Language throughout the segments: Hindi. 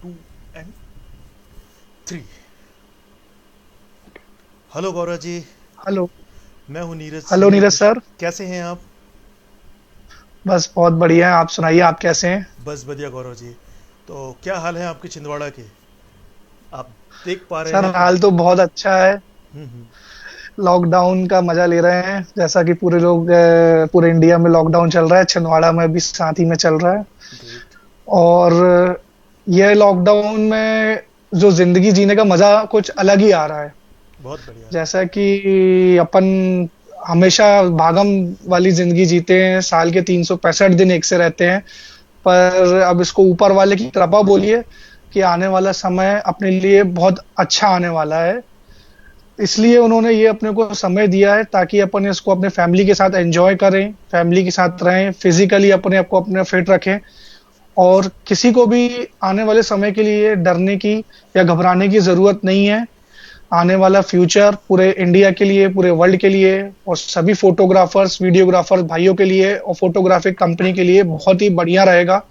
To and three. Hello Gaurav ji. Hello. मैं हूँ नीरज हेलो जी। नीरज सर। कैसे हैं आप? बस बहुत बढ़िया है, आप सुनाइए, आप कैसे हैं? बस बढ़िया गौरव जी। तो क्या हाल है आपके छिंदवाड़ा के? आप देख पा रहे सर हैं कि हाल तो बहुत अच्छा है। हम्म। लॉकडाउन का मजा ले रहे हैं, जैसा कि पूरे लोग पूरे इंडिया में लॉकडाउन चल रहा है, छिंदवाड़ा में भी साथ ही में चल रहा है। ग्रेट। और यह लॉकडाउन में जो जिंदगी जीने का मजा कुछ अलग ही आ रहा है। बहुत बढ़िया। जैसा कि अपन हमेशा भागम वाली जिंदगी जीते हैं, साल के 365 दिन एक से रहते हैं। पर अब इसको ऊपर वाले की कृपा बोलिए कि आने वाला समय अपने लिए बहुत अच्छा आने वाला है। इसलिए उन्होंने ये अपने को समय दिया है ताकि अपन इसको अपने फैमिली के साथ एंजॉय करें, फैमिली के साथ रहें, फिजिकली अपने आप को अपने फिट रखें। और किसी को भी आने वाले समय के लिए डरने की या घबराने की जरूरत नहीं है। आने वाला फ्यूचर पूरे इंडिया के लिए, पूरे वर्ल्ड के लिए और सभी फोटोग्राफर्स वीडियोग्राफर्स भाइयों के लिए और फोटोग्राफिक कंपनी के लिए बहुत ही बढ़िया रहेगा,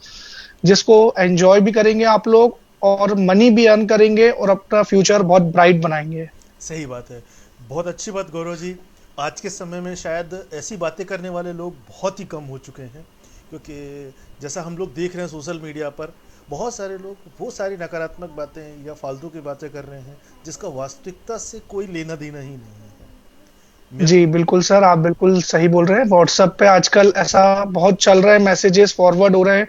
जिसको एंजॉय भी करेंगे आप लोग और मनी भी अर्न करेंगे और अपना फ्यूचर बहुत ब्राइट बनाएंगे। सही बात है। बहुत अच्छी बात गौरव जी। आज के समय में शायद ऐसी बातें करने वाले लोग बहुत ही कम हो चुके हैं, क्योंकि जैसा हम लोग देख रहे हैं सोशल मीडिया पर, बहुत सारे लोग वो सारी नकारात्मक बातें या फालतू की बातें कर रहे हैं जिसका वास्तविकता से कोई लेना देना ही नहीं है। मेरे जी बिल्कुल सर, आप बिल्कुल सही बोल रहे हैं। व्हाट्सएप पे आजकल ऐसा बहुत चल रहा है, मैसेजेस फॉरवर्ड हो रहे हैं।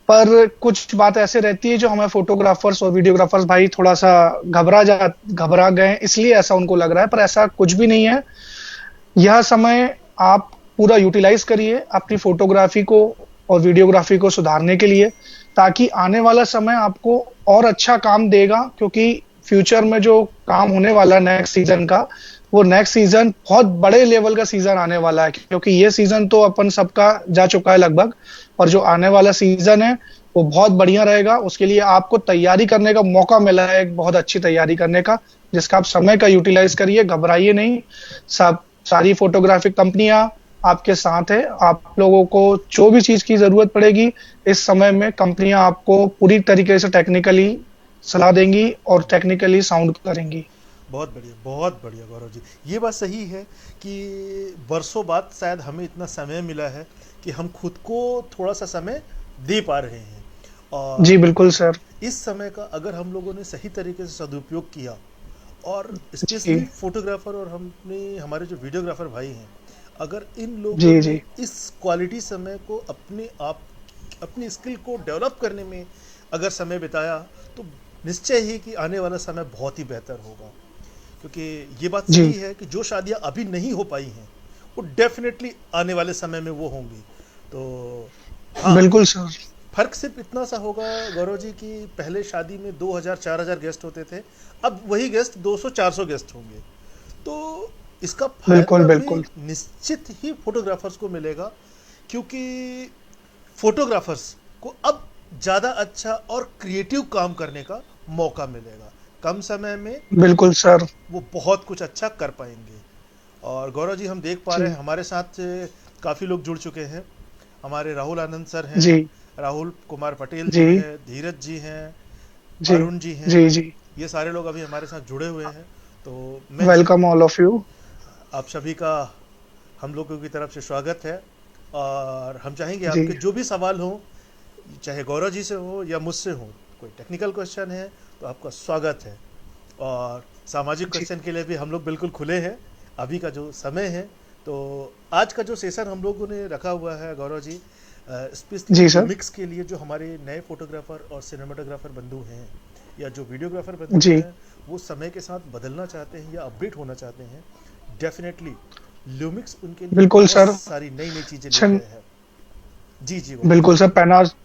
पर कुछ बात ऐसे रहती है जो हमें फोटोग्राफर्स और वीडियोग्राफर्स भाई थोड़ा सा घबरा गए, इसलिए ऐसा उनको लग रहा है, पर ऐसा कुछ भी नहीं है। यह समय आप पूरा यूटिलाइज करिए अपनी फोटोग्राफी को और वीडियोग्राफी को सुधारने के लिए, ताकि आने वाला समय आपको और अच्छा काम देगा। क्योंकि फ्यूचर में जो काम होने वाला है नेक्स्ट सीजन का, वो नेक्स्ट सीजन बहुत बड़े लेवल का सीजन आने वाला है, क्योंकि ये सीजन तो अपन सबका जा चुका है लगभग। और जो आने वाला सीजन है वो बहुत बढ़िया रहेगा। उसके लिए आपको तैयारी करने का मौका मिला है, एक बहुत अच्छी तैयारी करने का, जिसका आप समय का यूटिलाइज करिए, घबराइए नहीं। सब सारी फोटोग्राफिक कंपनियां आपके साथ है। आप लोगों को जो भी चीज की जरूरत पड़ेगी इस समय में, कंपनियां आपको पूरी तरीके से टेक्निकली सलाह देंगी और टेक्निकली साउंड करेंगी। बहुत बढ़िया गौरव जी। ये बात सही है कि बरसों बाद शायद हमें इतना समय मिला है कि हम खुद को थोड़ा सा समय दे पा रहे हैं। जी और बिल्कुल सर। इस समय का अगर हम लोगों ने सही तरीके से सदुपयोग किया, और जी स्पेशली फोटोग्राफर और हमने हमारे जो वीडियोग्राफर भाई हैं, अगर इन लोगों जी ने जी इस क्वालिटी समय को अपने आप अपनी स्किल को डेवलप करने में अगर समय बिताया, तो निश्चय ही कि आने वाला समय बहुत ही बेहतर होगा। क्योंकि ये बात सही जी है कि जो शादियां अभी नहीं हो पाई हैं वो डेफिनेटली आने वाले समय में वो होंगी। तो हाँ, बिल्कुल सर। फर्क सिर्फ इतना सा होगा गौरव जी कि पहले शादी में 2000 4000 गेस्ट होते थे, अब वही गेस्ट 200 400 गेस्ट होंगे। तो इसका बिल्कुल फायदा भी बिल्कुल। निश्चित ही फोटोग्राफर्स को मिलेगा, क्योंकि फोटोग्राफर्स को अब ज़्यादा अच्छा और क्रिएटिव काम करने का मौका मिलेगा। कम समय में बिल्कुल सर। वो बहुत कुछ अच्छा कर पाएंगे। और गौरव जी, हम देख पा रहे हैं जी हमारे साथ काफ़ी लोग जुड़ चुके हैं। हमारे राहुल आनंद सर हैं, जी राहुल कुमार पटेल जी जी हैं, धीरज जी हैं, जी अरुण जी हैं। जी जी। ये सारे लोग अभी हमारे साथ जुड़े हुए हैं। तो मैं वेलकम ऑल ऑफ यू। आप सभी का हम लोगों की तरफ से स्वागत है। और हम चाहेंगे जी आपके जो भी सवाल हों, चाहे गौरव जी से हो या मुझसे हो, कोई टेक्निकल क्वेश्चन है तो आपका स्वागत है। और सामाजिक जी क्वेश्चन के लिए भी हम लोग बिल्कुल खुले हैं अभी का जो समय है। तो आज का जो सेशन हम लोगों ने रखा हुआ है गौरव जी, स्पेशली जी सर। ल्यूमिक्स के लिए, जो हमारे नए फोटोग्राफर और सिनेमाटोग्राफर बंधु हैं या जो वीडियोग्राफर बंधु जी हैं, वो समय के साथ बदलना चाहते हैं या अपडेट होना चाहते हैं, डेफिनेटली ल्यूमिक्स उनके लिए बिल्कुल बहुत सर। सारी नई नई चीज़ें लेके छन आए हैं। जी जी गौरव जी। बिल्कुल सर,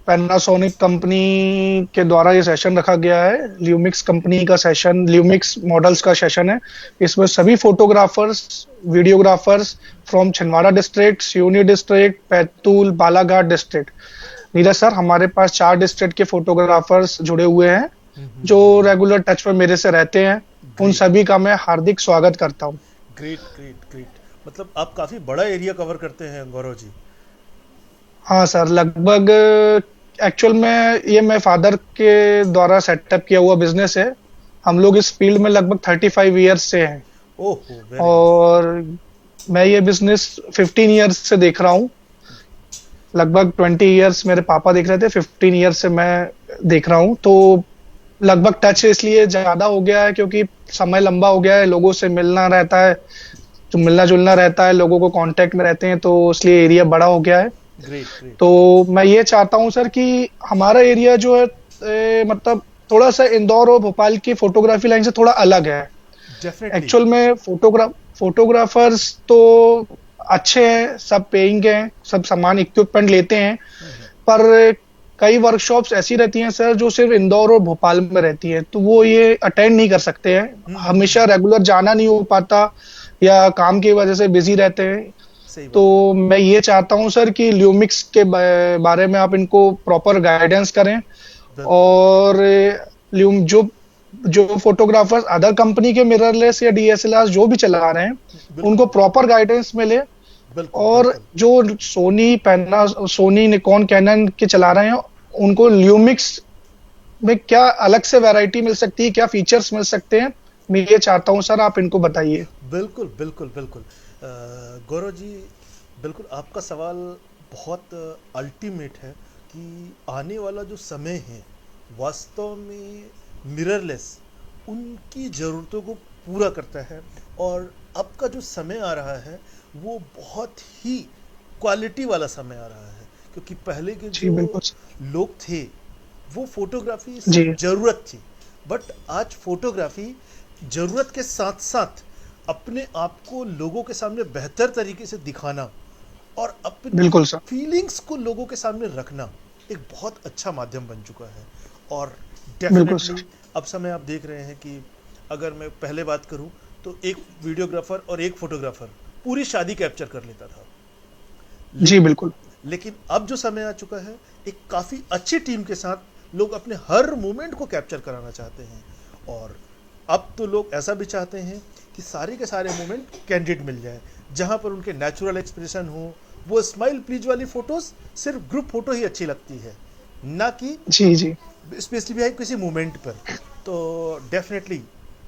पैनासोनिक कंपनी के द्वारा ये सेशन रखा गया है। ल्यूमिक्स कंपनी का सेशन, ल्यूमिक्स मॉडल्स का सेशन है। इसमें सभी photographers videographers from Chhindwara district, Seoni district, Betul, Balaghat district. Neeraj sir, हमारे पास 4 डिस्ट्रिक्ट के फोटोग्राफर्स जुड़े हुए हैं जो रेगुलर टच में मेरे से रहते हैं। उन ग्रेट सभी का मैं हार्दिक स्वागत करता हूं। Great great great. मतलब आप काफ़ी बड़ा एरिया कवर करते हैं गौरव जी। हाँ सर, लगभग एक्चुअल में ये मेरे फादर के द्वारा सेटअप किया हुआ बिजनेस है। हम लोग इस फील्ड में लगभग 35 ईयर्स से हैं। ओहो, वेरी नाइस। और मैं ये बिजनेस 15 ईयर्स से देख रहा हूँ। लगभग 20 ईयर्स मेरे पापा देख रहे थे, 15 ईयर्स से मैं देख रहा हूँ। तो लगभग टच इसलिए ज्यादा हो गया है क्योंकि समय लंबा हो गया है, लोगों से मिलना रहता है, तो मिलना जुलना रहता है, लोगों को कांटेक्ट में रहते हैं, तो इसलिए एरिया बड़ा हो गया है। Great, great. तो मैं ये चाहता हूँ सर कि हमारा एरिया जो है मतलब थोड़ा सा इंदौर और भोपाल की फोटोग्राफी लाइन से थोड़ा अलग है। डेफिनेटली। एक्चुअल में फोटोग्राफर्स तो अच्छे हैं, सब पेइंग हैं, सब सामान इक्विपमेंट लेते हैं, पर कई वर्कशॉप्स ऐसी रहती हैं सर जो सिर्फ इंदौर और भोपाल में रहती है, तो वो ये अटेंड नहीं कर सकते हैं, हमेशा रेगुलर जाना नहीं हो पाता या काम की वजह से बिजी रहते हैं। सही तो बात है। मैं ये चाहता हूं सर कि ल्यूमिक्स के बारे में आप इनको प्रॉपर गाइडेंस करें। बिल्कुल, और ल्यूम जो जो फोटोग्राफर्स अदर कंपनी के मिररलेस या डीएसएलआर जो भी चला रहे हैं, उनको बिल्कुल, प्रॉपर गाइडेंस मिले। बिल्कुल, और बिल्कुल। जो सोनी निकॉन कैनन के चला रहे हैं, उनको ल्यूमिक्स में क्या अलग से वैरायटी मिल सकती है, क्या फीचर्स मिल सकते हैं, मैं ये चाहता हूं सर, आप इनको बताइए। बिल्कुल, बिल्कुल, बिल्कुल। गौरव जी, बिल्कुल आपका सवाल बहुत अल्टीमेट है कि आने वाला जो समय है वास्तव में मिररलेस उनकी ज़रूरतों को पूरा करता है। और अब का जो समय आ रहा है वो बहुत ही क्वालिटी वाला समय आ रहा है, क्योंकि पहले के जी जो बिल्कुल। लोग थे वो फोटोग्राफी जी सिर्फ ज़रूरत थी, बट आज फोटोग्राफी ज़रूरत के साथ साथ अपने आप को लोगों के सामने बेहतर तरीके से दिखाना और अपनी बिल्कुल सर। फीलिंग्स को लोगों के सामने रखना एक बहुत अच्छा माध्यम बन चुका है। और बिल्कुल डेफिनेटली सर। अब समय आप देख रहे हैं कि अगर मैं पहले बात करूं तो एक वीडियोग्राफर और एक फोटोग्राफर पूरी शादी कैप्चर कर लेता था। जी लेकिन बिल्कुल। लेकिन अब जो समय आ चुका है, एक काफ़ी अच्छी टीम के साथ लोग अपने हर मोमेंट को कैप्चर कराना चाहते हैं। और अब तो लोग ऐसा भी चाहते हैं कि सारे के सारे मोमेंट कैंडिड मिल जाए, जहाँ पर उनके नेचुरल एक्सप्रेशन हो। वो स्माइल प्लीज वाली फ़ोटोज़ सिर्फ ग्रुप फ़ोटो ही अच्छी लगती है, ना कि जी जी। स्पेसिफिक किसी मोमेंट पर। तो डेफिनेटली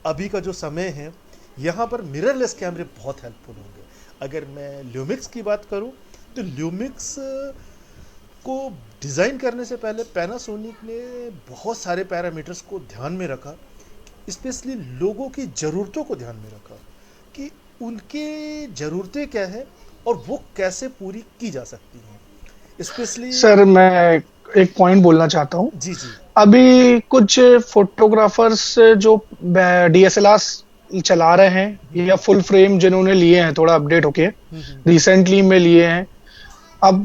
अभी का जो समय है यहाँ पर मिररलेस कैमरे बहुत हेल्पफुल होंगे। अगर मैं ल्यूमिक्स की बात करूँ तो ल्यूमिक्स को डिज़ाइन करने से पहले पैनासोनिक ने बहुत सारे पैरामीटर्स को ध्यान में रखा, स्पेशली लोगों की ज़रूरतों को ध्यान में रखा कि उनके ज़रूरतें क्या है और वो कैसे पूरी की जा सकती हैं, स्पेशली। सर मैं एक पॉइंट बोलना चाहता हूँ। जी, जी। अभी कुछ फोटोग्राफर्स जो डीएसएलआर चला रहे हैं या फुल फ्रेम जिन्होंने लिए हैं, थोड़ा अपडेट होके रिसेंटली में लिए हैं, अब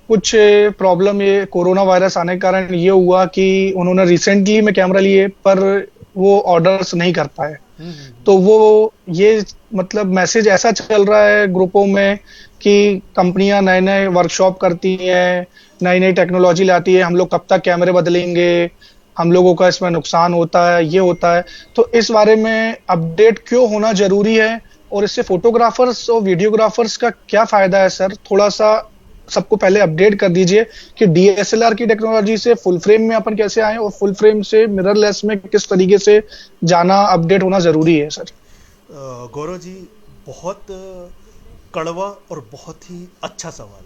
कुछ प्रॉब्लम, ये कोरोना वायरस आने के कारण ये हुआ कि उन्होंने रिसेंटली में कैमरा लिए पर वो ऑर्डर्स नहीं कर पाए। तो वो ये मतलब मैसेज ऐसा चल रहा है ग्रुपों में कि कंपनियां नए नए वर्कशॉप करती हैं, नई नई टेक्नोलॉजी लाती है, हम लोग कब तक कैमरे बदलेंगे, हम लोगों का इसमें नुकसान होता है, ये होता है। तो इस बारे में अपडेट क्यों होना जरूरी है और इससे फोटोग्राफर्स और वीडियोग्राफर्स का क्या फायदा है सर, थोड़ा सा सबको पहले अपडेट कर दीजिए कि डीएसएलआर की टेक्नोलॉजी से फुल फ्रेम में अपन कैसे आए और फुल फ्रेम से मिररलेस में किस तरीके से जाना, अपडेट होना जरूरी है सर। गौरव जी, बहुत कड़वा और बहुत ही अच्छा सवाल।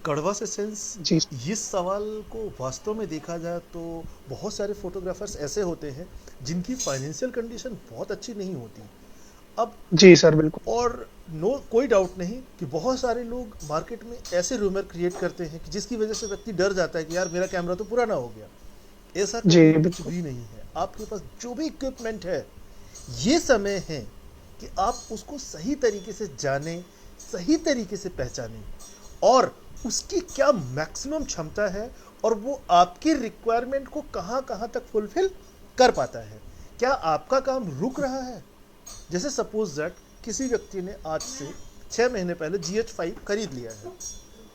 कड़वा से सेंस, जी इस सवाल को वास्तव में देखा जाए तो बहुत सारे फोटोग्राफर्स ऐसे होते हैं जिनकी फाइनेंशियल कंडीशन बहुत अच्छी नहीं होती। अब जी सर बिल्कुल। और कोई डाउट नहीं कि बहुत सारे लोग मार्केट में ऐसे रूमर क्रिएट करते हैं कि जिसकी वजह से व्यक्ति डर जाता है कि यार मेरा कैमरा तो पुराना हो गया। ऐसा जी कभी कुछ बिल्कुल। भी नहीं है। आपके पास जो भी इक्विपमेंट है, ये समय है कि आप उसको सही तरीके से जानें, सही तरीके से पहचानें और उसकी क्या मैक्सिमम क्षमता है और वो आपकी रिक्वायरमेंट को कहाँ कहाँ तक फुलफिल कर पाता है। क्या आपका काम रुक रहा है? जैसे सपोज दैट किसी व्यक्ति ने आज से 6 महीने पहले GH5 खरीद लिया है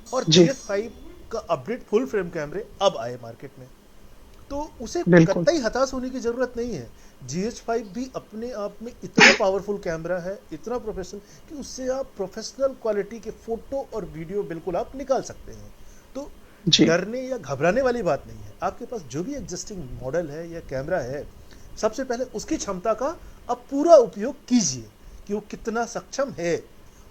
और जी GH5 का अपडेट फुल फ्रेम कैमरे अब आए मार्केट में, तो उसे बिल्कुल। कतई हताश होने की ज़रूरत नहीं है। GH5 भी अपने आप में इतना पावरफुल कैमरा है, इतना प्रोफेशनल, कि उससे आप प्रोफेशनल क्वालिटी के फ़ोटो और वीडियो बिल्कुल आप निकाल सकते हैं। तो जी डरने या घबराने वाली बात नहीं है। आपके पास जो भी एग्जिस्टिंग मॉडल है या कैमरा है, सबसे पहले उसकी क्षमता का आप पूरा उपयोग कीजिए कि वो कितना सक्षम है।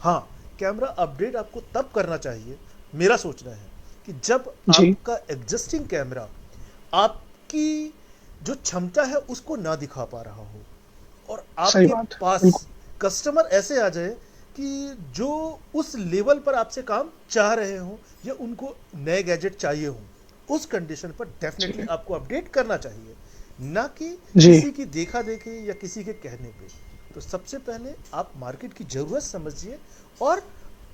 हाँ, कैमरा अपडेट आपको तब करना चाहिए, मेरा सोचना है, कि जब जी आपका एग्जिस्टिंग कैमरा आपकी जो क्षमता है उसको ना दिखा पा रहा हो, और सही आपके बात है, पास बिल्कुल। कस्टमर ऐसे आ जाए कि जो उस लेवल पर आपसे काम चाह रहे हो या उनको नए गैजेट चाहिए हो, उस कंडीशन पर डेफिनेटली जी आपको अपडेट करना चाहिए, ना कि जी किसी की देखा देखी या किसी के कहने पे। तो सबसे पहले आप मार्केट की ज़रूरत समझिए, और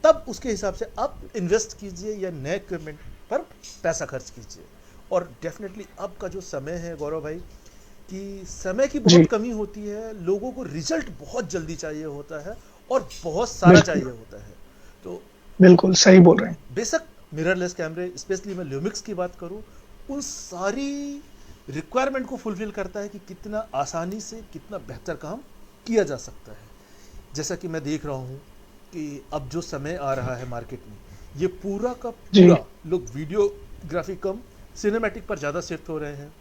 तब उसके हिसाब से आप इन्वेस्ट कीजिए या नए इक्विपमेंट पर पैसा खर्च कीजिए। और डेफिनेटली अब का जो समय है गौरव भाई, कि समय की बहुत जी कमी होती है, लोगों को रिजल्ट बहुत जल्दी चाहिए होता है और बहुत सारा बिल्कुल चाहिए होता है। तो बिल्कुल सही बोल रहे हैं। बेशक मिररलेस कैमरे, स्पेशली मैं ल्यूमिक्स की बात करूं, उन सारी रिक्वायरमेंट को फुलफिल करता है कि कितना आसानी से कितना बेहतर काम किया जा सकता है। जैसा कि मैं देख रहा हूं कि अब जो समय आ रहा है मार्केट में, ये पूरा का जी पूरा लोग वीडियोग्राफी कम सिनेमैटिक पर ज़्यादा शिफ्ट हो रहे हैं।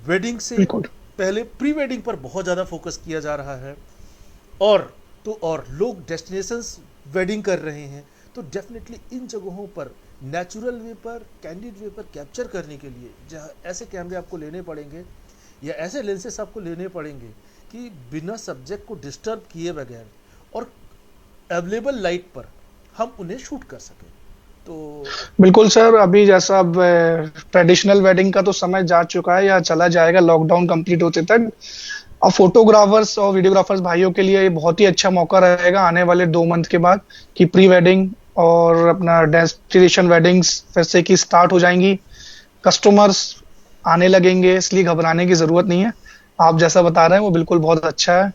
वेडिंग से बिल्कुल पहले प्री वेडिंग पर बहुत ज़्यादा फोकस किया जा रहा है, और तो और लोग डेस्टिनेशंस वेडिंग कर रहे हैं। तो डेफिनेटली इन जगहों पर नेचुरल वे पर, कैंडिड वे पर कैप्चर करने के लिए जहाँ ऐसे कैमरे आपको लेने पड़ेंगे या ऐसे लेंसेस आपको लेने पड़ेंगे कि बिना सब्जेक्ट को डिस्टर्ब किए बगैर और अवेलेबल लाइट पर हम उन्हें शूट कर सकें। तो बिल्कुल सर, अभी जैसा अब ट्रेडिशनल वेडिंग का तो समय जा चुका है या चला जाएगा लॉकडाउन कंप्लीट होते तक। अब फोटोग्राफर्स और वीडियोग्राफर्स भाइयों के लिए ये बहुत ही अच्छा मौका रहेगा आने वाले 2 मंथ के बाद, कि प्री वेडिंग और अपना डेस्टिनेशन वेडिंग्स फिर से की स्टार्ट हो जाएंगी। कस्टमर्स आने लगेंगे, इसलिए घबराने की जरूरत नहीं है। आप जैसा बता रहे हैं वो बिल्कुल बहुत अच्छा है।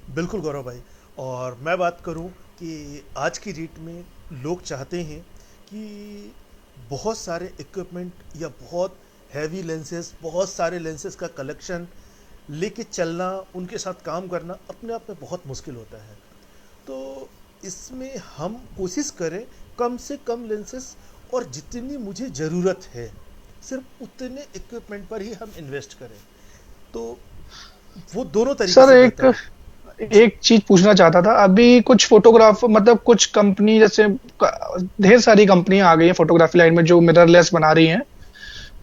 बिल्कुल गौरव भाई, और मैं बात करूं कि आज की डेट में लोग चाहते हैं कि बहुत सारे इक्विपमेंट या बहुत हैवी लेंसेस, बहुत सारे लेंसेस का कलेक्शन लेके चलना, उनके साथ काम करना अपने आप में बहुत मुश्किल होता है। तो इसमें हम कोशिश करें कम से कम लेंसेस, और जितनी मुझे ज़रूरत है सिर्फ उतने इक्विपमेंट पर ही हम इन्वेस्ट करें, तो वो दोनों तरीके सर से एक बेहतर है। जी। एक चीज पूछना चाहता था। अभी कुछ फोटोग्राफ मतलब कुछ कंपनी जैसे ढेर सारी कंपनियां आ गई हैं फोटोग्राफी लाइन में जो मिररलेस बना रही हैं,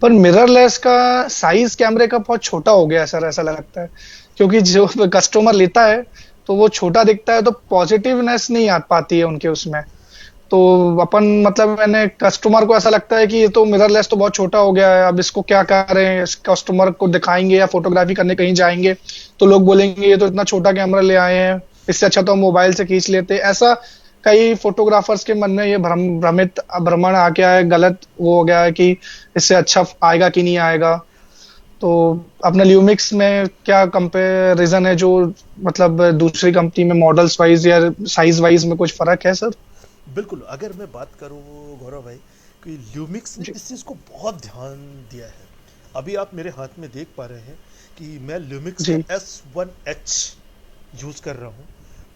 पर मिररलेस का साइज कैमरे का बहुत छोटा हो गया है सर, ऐसा लगता है। क्योंकि जो कस्टमर लेता है तो वो छोटा दिखता है, तो पॉजिटिवनेस नहीं आ पाती है उनके उसमें। तो अपन मतलब मैंने कस्टमर को ऐसा लगता है कि ये तो मिररलेस तो बहुत छोटा हो गया है, अब इसको क्या करें, इस कस्टमर को दिखाएंगे या फोटोग्राफी करने कहीं जाएंगे तो लोग बोलेंगे ये तो इतना छोटा कैमरा ले आए हैं, इससे अच्छा तो हम मोबाइल से खींच लेते। ऐसा कई फोटोग्राफर्स के मन में ये भ्रमण आ गया है, गलत वो हो गया है कि इससे अच्छा आएगा कि नहीं आएगा। तो अपने ल्यूमिक्स में क्या कंपैरिजन है जो मतलब दूसरी कंपनी में मॉडल्स वाइज या साइज वाइज में कुछ फर्क है सर? बिल्कुल, अगर मैं बात करूँ गौरव भाई, कि ल्यूमिक्स ने जी इस चीज़ को बहुत ध्यान दिया है। अभी आप मेरे हाथ में देख पा रहे हैं कि मैं ल्यूमिक्स का जी S1H यूज़ कर रहा हूँ।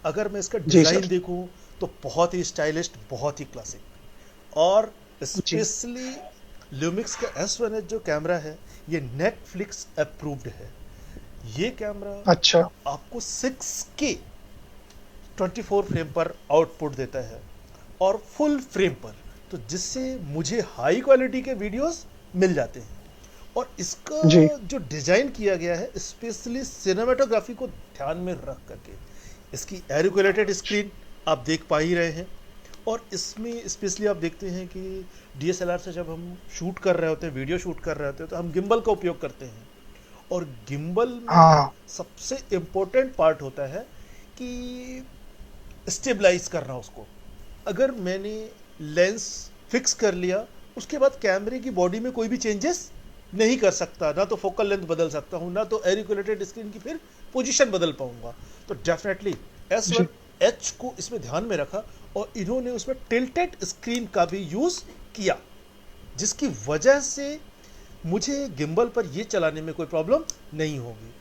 अगर मैं इसका जी डिज़ाइन सर। देखूँ तो बहुत ही स्टाइलिस्ट, बहुत ही क्लासिक, और जी स्पेशली ल्यूमिक्स का S1H जो कैमरा है, ये नेटफ्लिक्स अप्रूव्ड है। ये कैमरा अच्छा आपको 6K 24 फ्रेम पर आउटपुट देता है, और फुल फ्रेम पर, तो जिससे मुझे हाई क्वालिटी के वीडियोस मिल जाते हैं। और इसका जी जो डिज़ाइन किया गया है स्पेशली सिनेमाटोग्राफी को ध्यान में रख करके, इसकी एरिकुलेटेड स्क्रीन आप देख पा ही रहे हैं। और इसमें स्पेशली आप देखते हैं कि DSLR से जब हम शूट कर रहे होते हैं, वीडियो शूट कर रहे होते हैं, तो हम गिम्बल का उपयोग करते हैं। और गिम्बल में हाँ सबसे इम्पोर्टेंट पार्ट होता है कि स्टेबलाइज करना उसको। अगर मैंने लेंस फिक्स कर लिया, उसके बाद कैमरे की बॉडी में कोई भी चेंजेस नहीं कर सकता, ना तो फोकल लेंथ बदल सकता हूँ, ना तो एरिकुलेटेड स्क्रीन की फिर पोजीशन बदल पाऊंगा। तो डेफिनेटली जी S1H को इसमें ध्यान में रखा, और इन्होंने उसमें टिल्टेड स्क्रीन का भी यूज़ किया, जिसकी वजह से मुझे गिम्बल पर ये चलाने में कोई प्रॉब्लम नहीं होगी।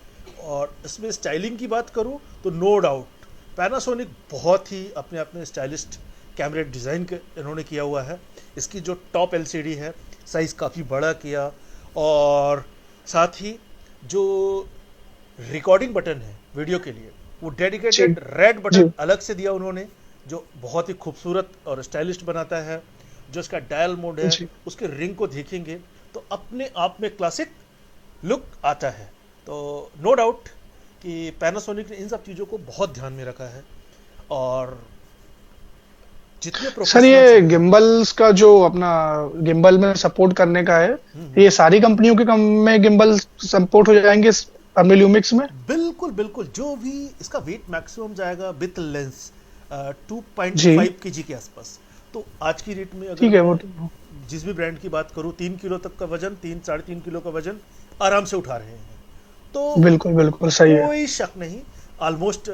और इसमें स्टाइलिंग की बात करूँ तो नो डाउट पैनासोनिक बहुत ही अपने आप में स्टाइलिस्ट कैमरे डिज़ाइन इन्होंने किया हुआ है। इसकी जो टॉप एलसीडी है साइज़ काफ़ी बड़ा किया, और साथ ही जो रिकॉर्डिंग बटन है वीडियो के लिए वो जी डेडिकेटेड रेड जी बटन अलग से दिया उन्होंने, जो बहुत ही खूबसूरत और स्टाइलिश बनाता है। जो इसका डायल मोड है जी। उसके रिंग को देखेंगे तो अपने आप में क्लासिक लुक आता है। तो नो डाउट कि पैनासोनिक ने इन सब चीज़ों को बहुत ध्यान में रखा है, और जितने सर प्रोफेशनल्स ये हैं। गिम्बल्स का जो अपना गिम्बल में सपोर्ट करने का है, हम्म, ये सारी कंपनियों के कम में गिम्बल सपोर्ट हो जाएंगे अमेल्यूमिक्स में? बिल्कुल बिल्कुल, जो भी इसका वेट मैक्सिमम जाएगा विथ लेंस जी 2.5 kg के आसपास। तो आज की रेट में अगर ठीक है, वो मैं तो जिस भी ब्रांड की बात करूं, 3 किलो तक का वजन, 3 साढ़े 3 किलो का वजन आराम से उठा रहे हैं। तो बिल्कुल बिल्कुल सही है। कोई शक नहीं, ऑलमोस्ट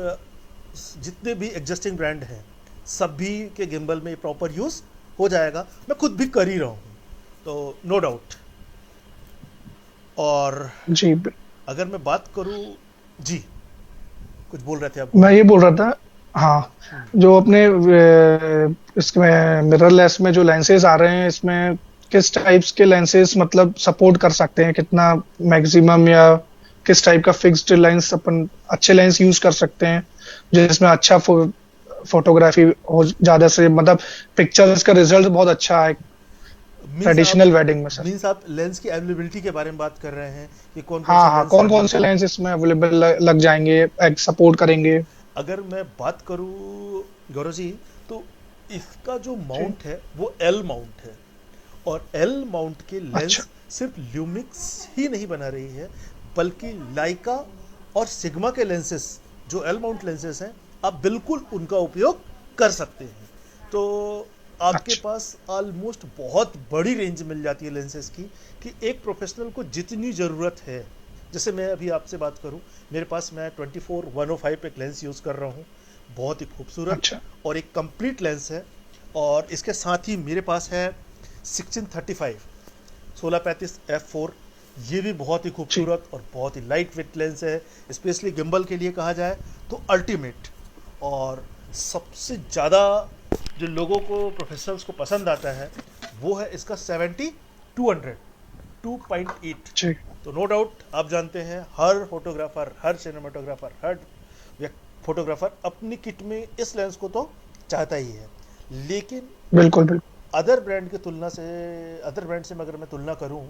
जितने भी एग्जिस्टिंग ब्रांड हैं सभी के गिम्बल में प्रॉपर यूज हो जाएगा। मैं खुद भी कर ही रहा हूँ, तो नो डाउट। और जी अगर मैं बात करूँ, जी कुछ बोल रहे थे आप, मैं बोलिए। ये बोल रहा था, हाँ, हम्म, जो अपने इसमें मिररलेस में जो लेंसेज आ रहे हैं, इसमें किस टाइप्स के लेंसेज मतलब सपोर्ट कर सकते हैं, कितना मैक्सिमम, या किस टाइप का फिक्स्ड लेंस अपन अच्छे लेंस यूज कर सकते हैं जिसमें अच्छा फोटोग्राफी हो, ज्यादा से मतलब पिक्चर्स का रिजल्ट बहुत अच्छा है मीन्स आप ट्रेडिशनल वेडिंग में, सर? मीन्स आप लेंस की अवेलेबिलिटी के बारे में बात कर रहे हैं कि कौन कौन से हाँ हाँ, लेंस कौन कौन से अवेलेबल हैं। लेंस इसमें अवेलेबल लग जाएंगे, सपोर्ट करेंगे? अगर मैं बात करूँ गौरव जी, तो इसका जो जी माउंट है वो एल माउंट है, और एल माउंट के अच्छा लेंस सिर्फ ल्यूमिक्स ही नहीं बना रही है, बल्कि लाइका और सिग्मा के लेंसेस, जो एल माउंट लेंसेस हैं, आप बिल्कुल उनका उपयोग कर सकते हैं। तो आपके अच्छा पास ऑलमोस्ट बहुत बड़ी रेंज मिल जाती है लेंसेस की, कि एक प्रोफेशनल को जितनी ज़रूरत है। जैसे मैं अभी आपसे बात करूं, मेरे पास मैं 24-105 एक लेंस यूज़ कर रहा हूं, बहुत ही खूबसूरत अच्छा और एक कंप्लीट लेंस है। और इसके साथ ही मेरे पास है 1635 1635 f4, ये भी बहुत ही जी खूबसूरत और बहुत ही लाइट वेट लेंस है, स्पेशली गिम्बल के लिए कहा जाए तो अल्टीमेट। और सबसे ज़्यादा जो लोगों को, प्रोफेशनल्स को पसंद आता है, वो है इसका 70-200 2.8। जी तो नो डाउट आप जानते हैं, हर फोटोग्राफर, हर सिनेमाटोग्राफर, हर फोटोग्राफर अपनी किट में इस लेंस को तो चाहता ही है। लेकिन बिल्कुल बिल्कुल। अदर ब्रांड की तुलना से, अदर ब्रांड से अगर मैं तुलना करूं,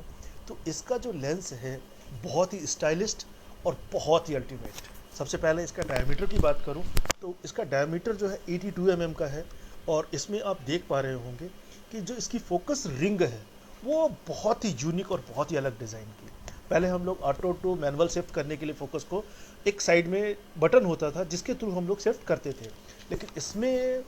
तो इसका जो लेंस है बहुत ही स्टाइलिस्ट और बहुत ही अल्टीमेट। सबसे पहले इसका डायमीटर की बात करूं, तो इसका डायमीटर जो है 82 mm का है, और इसमें आप देख पा रहे होंगे कि जो इसकी फोकस रिंग है वो बहुत ही यूनिक और बहुत ही अलग डिज़ाइन की। पहले हम लोग ऑटो टू मैनुअल शिफ्ट करने के लिए फोकस को एक साइड में बटन होता था जिसके थ्रू हम लोग शिफ्ट करते थे, लेकिन इसमें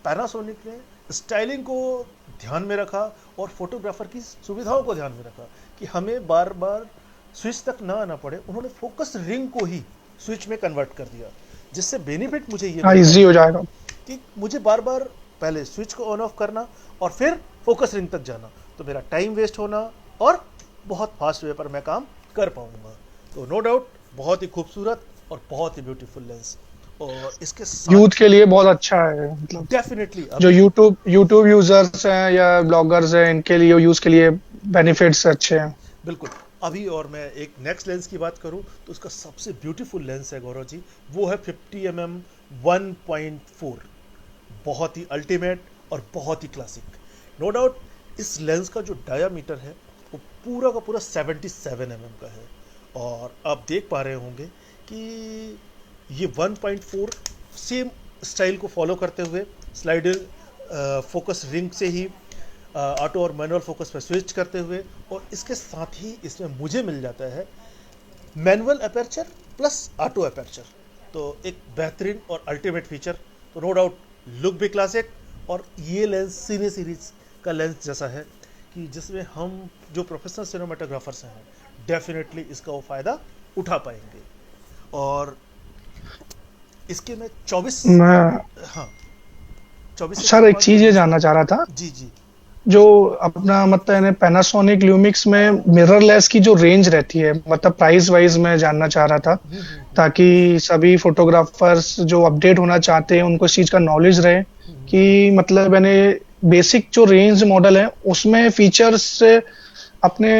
पैनासोनिक ने स्टाइलिंग को ध्यान में रखा और फोटोग्राफर की सुविधाओं को ध्यान में रखा कि हमें बार बार स्विच तक ना आना पड़े। उन्होंने फोकस रिंग को ही स्विच में कन्वर्ट कर दिया, जिससे बेनिफिट मुझे ये हाँ, मिलता इजी है हो जाएगा। कि मुझे बार बार पहले स्विच को ऑन ऑफ करना और फिर फोकस रिंग तक जाना, तो मेरा टाइम वेस्ट होना और बहुत फास्ट वे पर मैं काम कर पाऊंगा। तो नो डाउट बहुत ही खूबसूरत और बहुत ही ब्यूटीफुल लेंस। और इसके यूथ साथ के लिए बहुत अच्छा है, मतलब डेफिनेटली जो अभी, यूट्यूब यूजर्स हैं या ब्लॉगर्स हैं, इनके लिए यूज के लिए बेनिफिट्स अच्छे हैं। बिल्कुल अभी, और मैं एक नेक्स्ट लेंस की बात करूं तो उसका सबसे ब्यूटीफुल लेंस है गौरव जी, वो है 50 mm 1.4, बहुत ही अल्टीमेट और बहुत ही क्लासिक। नो डाउट इस लेंस का जो डायामीटर है वो पूरा का पूरा 77 mm का है, और आप देख पा रहे होंगे कि ये 1.4 सेम स्टाइल को फॉलो करते हुए स्लाइडर फोकस रिंग से ही ऑटो और मैनुअल फोकस पर स्विच करते हुए, और इसके साथ ही इसमें मुझे मिल जाता है manual aperture plus auto aperture, तो एक बेहतरीन और अल्टीमेट फीचर। तो नो डाउट लुक भी क्लासिक, और ये लेंस सीने सीरीज का लेंस जैसा है कि जिसमें हम जो प्रोफेशनल सिनेमाटोग्राफर्स हैं डेफिनेटली इसका वो फ़ायदा उठा पाएंगे। और इसके में 24, मैं हाँ 24 से सर एक 54 चीज ये रेंज जानना है। चाह रहा था, जी जी। जो अपना मतलब पैनासोनिक ल्यूमिक्स में मिररलेस की जो रेंज रहती है, मतलब प्राइस वाइज मैं जानना चाह रहा था, ताकि सभी फोटोग्राफर्स जो अपडेट होना चाहते हैं उनको इस चीज का नॉलेज रहे कि मतलब मैंने बेसिक जो रेंज मॉडल है उसमें फीचर्स अपने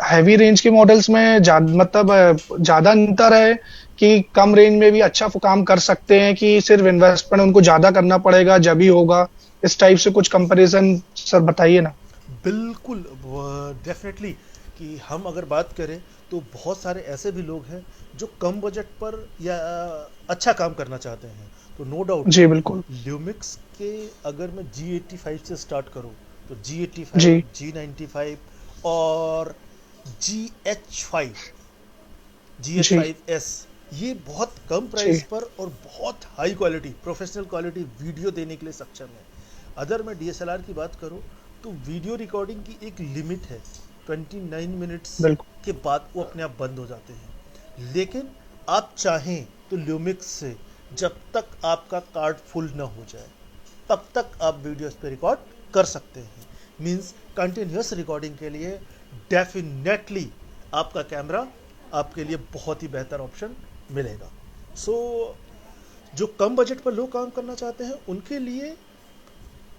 हैवी रेंज के मॉडल्स में ज्यादा अंतर है कि कम रेंज में भी अच्छा काम कर सकते हैं, कि सिर्फ इन्वेस्टमेंट उनको ज्यादा करना पड़ेगा जब ही होगा? इस टाइप से कुछ कंपैरिजन सर बताइए ना। बिल्कुल, डेफिनेटली कि हम अगर बात करें तो बहुत सारे ऐसे भी लोग हैं जो कम बजट पर या अच्छा काम करना चाहते हैं, तो नो डाउट जी बिल्कुल। ल्यूमिक्स के अगर मैं G85 से स्टार्ट करूं तो जी G85, G95 और GH5, जी GH5S, ये बहुत कम प्राइस जी। पर और बहुत high quality professional quality video देने के लिए सक्षम है। अगर मैं DSLR की बात करूं तो वीडियो रिकॉर्डिंग की एक लिमिट है, 29 मिनट्स बिल्कुल। के बाद वो अपने आप बंद हो जाते हैं। लेकिन आप चाहें तो ल्यूमिक्स से जब तक आपका कार्ड फुल ना हो जाए तब तक आप वीडियोस पे रिकॉर्ड कर सकते हैं। मींस कंटिन्यूस रिकॉर्डिंग के लिए डेफिनेटली आपका कैमरा आपके लिए बहुत ही बेहतर ऑप्शन मिलेगा। सो जो कम बजट पर लोग काम करना चाहते हैं उनके लिए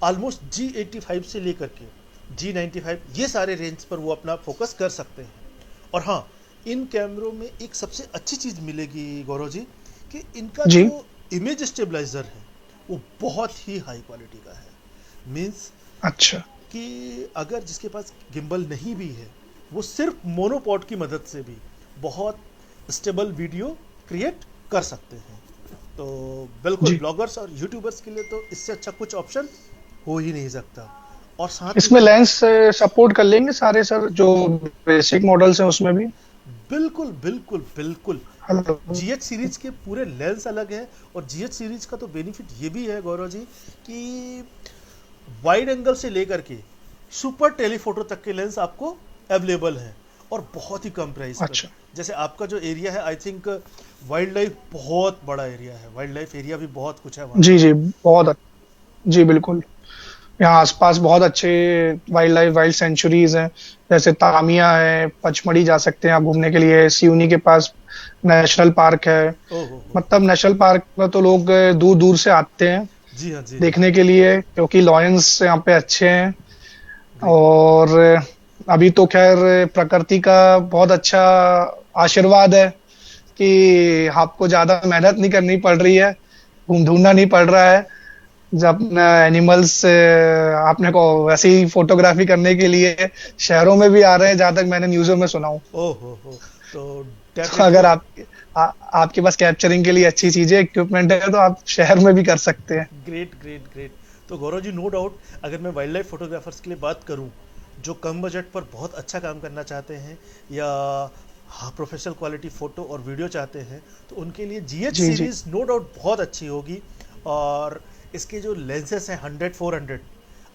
ऑलमोस्ट G85 से लेकर के G95 ये सारे रेंज पर वो अपना फोकस कर सकते हैं। और हाँ, इन कैमरों में एक सबसे अच्छी चीज़ मिलेगी गौरव जी कि इनका जी। जो इमेज स्टेबलाइजर है वो बहुत ही हाई क्वालिटी का है। मीन्स अच्छा। कि अगर जिसके पास गिम्बल नहीं भी है वो सिर्फ मोनोपॉड की मदद से भी बहुत स्टेबल वीडियो क्रिएट कर सकते हैं। तो बिल्कुल जी। ब्लॉगर्स और यूट्यूबर्स के लिए तो इससे अच्छा कुछ ऑप्शन हो ही नहीं सकता। और साथ ही इसमें में लेंस सपोर्ट कर लेंगे सारे सर, जो बेसिक मॉडल्स हैं उसमें भी? बिल्कुल बिल्कुल बिल्कुल हेलो। GH सीरीज के पूरे लेंस अलग है। और GH सीरीज का तो बेनिफिट ये भी है गौरव जी कि वाइड एंगल से लेकर के सुपर टेलीफोटो तक के लेंस आपको अवेलेबल हैं और बहुत ही कम प्राइस पर। अच्छा। जैसे आपका जो एरिया है, आई थिंक वाइल्ड लाइफ बहुत बड़ा एरिया है, वाइल्ड लाइफ एरिया भी बहुत कुछ है वहाँ जी पर। जी जी बिल्कुल। यहाँ आसपास बहुत अच्छे वाइल्ड लाइफ वाइल्ड सेंचुरीज हैं, जैसे तामिया है, पचमढ़ी जा सकते हैं आप घूमने के लिए, सियूनी के पास नेशनल पार्क है। ओह हो। मतलब नेशनल पार्क में तो लोग दूर दूर से आते हैं जी हाँ, जी हाँ। देखने के लिए, क्योंकि लॉयंस यहाँ पे अच्छे हैं। ग्रेट। और अभी तो खैर प्रकृति का बहुत अच्छा आशीर्वाद है कि आपको ज्यादा मेहनत नहीं करनी पड़ रही है, घूम ढूंढना नहीं पड़ रहा है। जब एनिमल्स आपने को वैसे ही फोटोग्राफी करने के लिए शहरों में भी आ रहे हैं, जहां तक मैंने न्यूज़ों में सुना हूँ। ओह हो। तो तो डेफिनेटली अगर आपके पास कैप्चरिंग के लिए अच्छी चीजें इक्विपमेंट है तो आप शहर में भी कर सकते हैं। Great great great. तो गौरव जी, नो डाउट अगर मैं वाइल्ड लाइफ फोटोग्राफर्स के लिए बात करूं जो कम बजट पर बहुत अच्छा काम करना चाहते हैं या हाँ प्रोफेशनल क्वालिटी फ़ोटो और वीडियो चाहते हैं तो उनके लिए GH जी जी सीरीज़ नो डाउट बहुत अच्छी होगी। और इसके जो लेंसेस हैं 100-400,